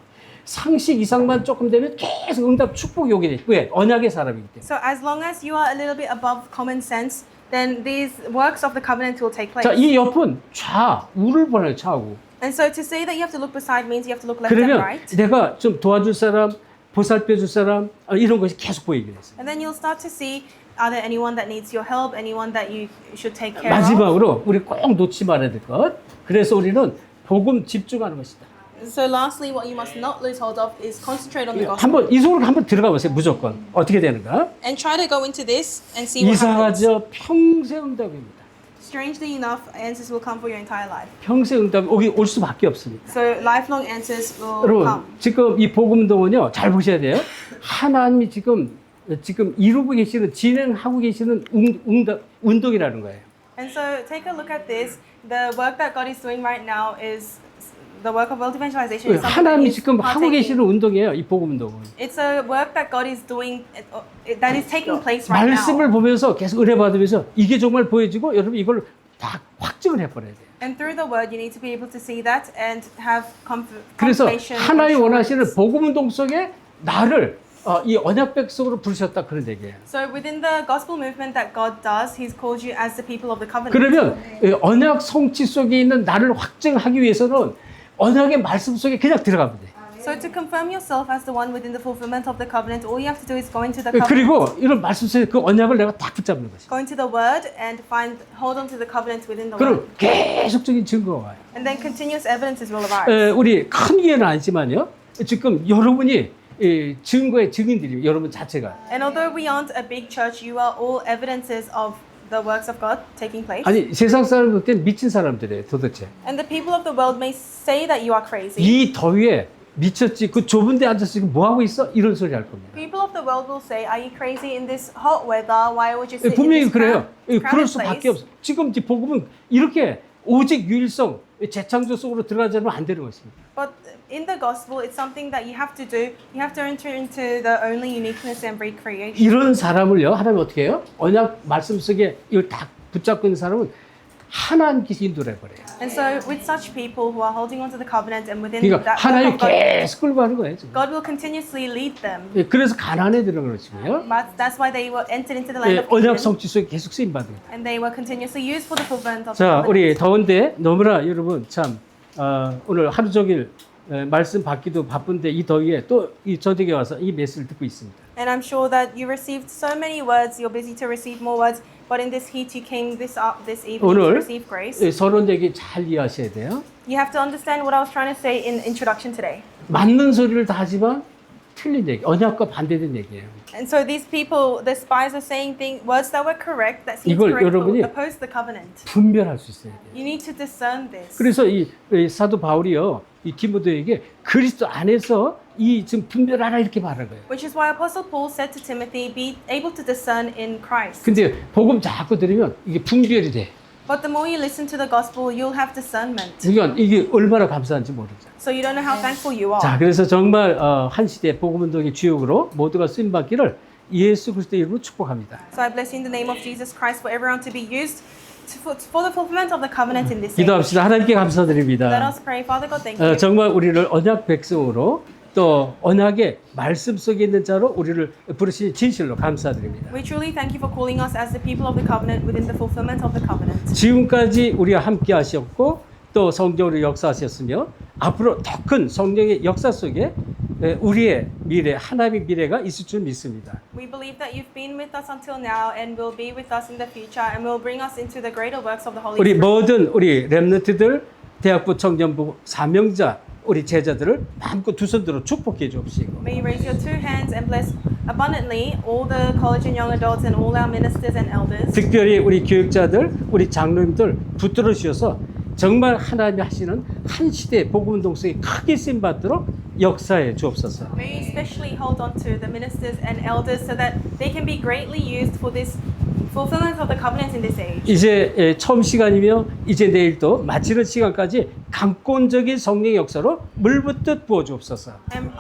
S1: 상식 이상만 조금 되면 계속 응답 축복이 오게 돼. 왜? 언약의 사람이기 때문에.
S2: So as long as you are a little bit above common sense, then these works of the covenant will take place.
S1: 자, 이 옆은 좌우를 보내요. 좌우.
S2: And so to say that you have to look beside means you have to look left and
S1: 그러면
S2: right.
S1: 내가 좀 도와줄 사람, 보살펴줄 사람 이런 것이 계속 보이게 됐어요.
S2: And then you'll start to see, are there anyone that needs your help, anyone that you should take care of?
S1: 마지막으로 우리 꼭 놓지 말아야 될 것. 그래서 우리는 복음 집중하는 것이다.
S2: So lastly, what you must not lose hold of is concentrate on the gospel.
S1: 한번 이 속으로 한번 들어가 보세요. 무조건 어떻게 되는가?
S2: And try to go into this and see what happens.
S1: 이상하죠. 평생 응답입니다.
S2: Strangely enough, answers will come for your entire life.
S1: 평생 응답이 올 수밖에 없습니다.
S2: So lifelong answers will
S1: 여러분
S2: come.
S1: 지금 이 복음동은요 잘 보셔야 돼요. 하나님이 지금 이루고 계시는 진행하고 계시는 운동이라는 거예요.
S2: And so take a look at this. The work that God is doing right now is the work of world evangelization. Is something that
S1: 하나님이
S2: He's
S1: 지금 하고 계시는
S2: partaking.
S1: 운동이에요. 이 복음운동은.
S2: It's a work that God is doing that is taking place right
S1: 말씀을
S2: now.
S1: 보면서 계속 은혜 받으면서 이게 정말 보여지고 여러분 이걸 다 확증을 해버려야 돼요.
S2: And through the word, you need to be able to see that and have
S1: 그래서
S2: confirmation.
S1: 하나님 원하시는
S2: assurance.
S1: 복음운동 속에 나를 이 언약 백성으로 부르셨다 그런 얘기예요.
S2: So within the gospel movement that God does, He's called you as the people of the covenant.
S1: 그러면 언약 성취 속에 있는 나를 확증하기 위해서는 언약의 말씀 속에 그냥 들어가면 돼.
S2: So to confirm yourself as the one within the fulfillment of the covenant, all you have to do is go into the covenant.
S1: 그리고 이런 말씀 속에 그 언약을 내가 딱 붙잡는 것이.
S2: Go into the word and hold on to the covenant within the
S1: 그럼
S2: word.
S1: 계속적인 증거가 와요.
S2: And then continuous evidences will arise.
S1: 우리 큰 이해는 아니지만요. 지금 여러분이 증거의 증인들이 여러분 자체가.
S2: And although we aren't a big church, you are all evidences of the works of God taking place.
S1: 아니 세상 사람들 때는 미친 사람들이에요 도대체.
S2: And the people of the world may say that you are crazy.
S1: 이 더위에 미쳤지 그 좁은 데 앉아서 지금 뭐 하고 있어? 이런 소리 할 겁니다.
S2: People of the world will say, "Are you crazy in this hot weather? Why would you sit in
S1: 분명히
S2: this
S1: 그래요. 그럴
S2: crowded
S1: 수밖에
S2: place?"
S1: 없어. 지금 이 복음은 이렇게 오직 유일성 재창조 속으로 들어가지 않으면 안 되는 것입니다.
S2: But in the gospel, it's something that you have to do. You have to enter into the only uniqueness and recreation.
S1: 이런 사람을요 하나님 어떻게 해요? 언약 말씀 속에 이걸 다 붙잡고 있는 사람은 하나님께서 인도를 해버려요.
S2: And so, with such people who are holding on to the covenant and within
S1: 그러니까
S2: that work
S1: 하나님
S2: of God,
S1: 계속 끌고 가는 거예요. 지금.
S2: God will continuously lead them.
S1: 그래서 가나안에 들어간 것이고요.
S2: But that's why they were entered into the land of
S1: 언약
S2: Canaan,
S1: 성취 속에 계속 쓰임 받은 거예요.
S2: and they were continuously used for the fulfillment of the
S1: 자,
S2: covenant.
S1: 우리 더운데 너무나 여러분 참 오늘 하루 종일 말씀 받기도 바쁜데 이 더위에 또 이 저녁에 와서 이 메시지를 듣고 있습니다.
S2: And I'm sure that you received so many words. You're busy to receive more words. But in this heat, you came this evening to
S1: 오늘
S2: receive grace.
S1: 서론 얘기 잘 이해하셔야 돼요.
S2: You have to understand what I was trying to say in introduction today.
S1: 맞는 소리를 다 하지만 틀린 얘기, 언약과 반대된 얘기예요.
S2: And so these people, the spies are saying words that were correct, that seemed
S1: 이걸
S2: correct,
S1: 여러분이
S2: but opposed the covenant.
S1: 분별할 수 있어야 돼요.
S2: You need to discern this.
S1: 그래서 이 사도 바울이요, 이 디모데에게 그리스도 안에서 이 지금 분별하라 이렇게 말한 거예요.
S2: Which is why Apostle Paul said to Timothy, be able to discern in Christ.
S1: 근데 복음 자꾸 들으면 이게 분별이 돼.
S2: But the more you listen to the gospel, you'll have discernment.
S1: 그러니까 이게 얼마나 감사한지 모르죠.
S2: So you don't know how thankful you are.
S1: 자, 그래서 정말 한 시대 복음운동의 주역으로 모두가 쓰임받기를 예수 그리스도의 이름으로 축복합니다.
S2: So I bless you in the name of Jesus Christ for everyone to be used for the fulfillment of the covenant in this age.
S1: 기도합시다. 하나님께
S2: Let
S1: 감사드립니다.
S2: us pray. Father God, thank you.
S1: 정말 우리를 언약 백성으로 또 언약의 말씀 속에 있는 자로 우리를 부르신 진실로 감사드립니다.
S2: We truly thank you for calling us as the people of the covenant within the fulfillment of the covenant.
S1: 지금까지 우리와 함께 하셨고 또 성경으로 역사하셨으며 앞으로 더 큰 성령의 역사 속에 우리의 미래, 하나님의 미래가 있을 줄 믿습니다.
S2: We believe that you've been with us until now and will be with us in the future and will bring us into the greater works of the Holy
S1: 우리
S2: Spirit.
S1: 모든 우리 렘넌트들, 대학부 청년부 사명자 우리 제자들을 마음껏 두 손 들어 축복해 주옵시고
S2: May you raise your two hands and bless abundantly all the college and young adults and all our ministers and elders.
S1: 특별히 우리 교육자들, 우리 장로님들 붙들어 주셔서 정말 하나님이 하시는 한 시대의 복음운동 속에 크게 쓰임 받도록 역사해 주옵소서.
S2: May you especially hold on to the ministers and elders so that they can be greatly used for this fulfillment of the covenant in this age.
S1: 이제 처음 시간이며 이제 내일도 마치는 시간까지 강권적인 성령의 역사로 물붓듯 부어 주옵소서.
S2: And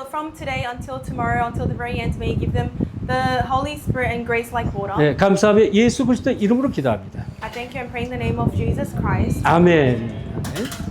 S2: from today until tomorrow, until the very end, may you give them the Holy Spirit and grace like water.
S1: 네, 감사하며 예수 그리스도 이름으로 기도합니다.
S2: I thank you and pray in the name of Jesus Christ.
S1: 아멘. 아멘.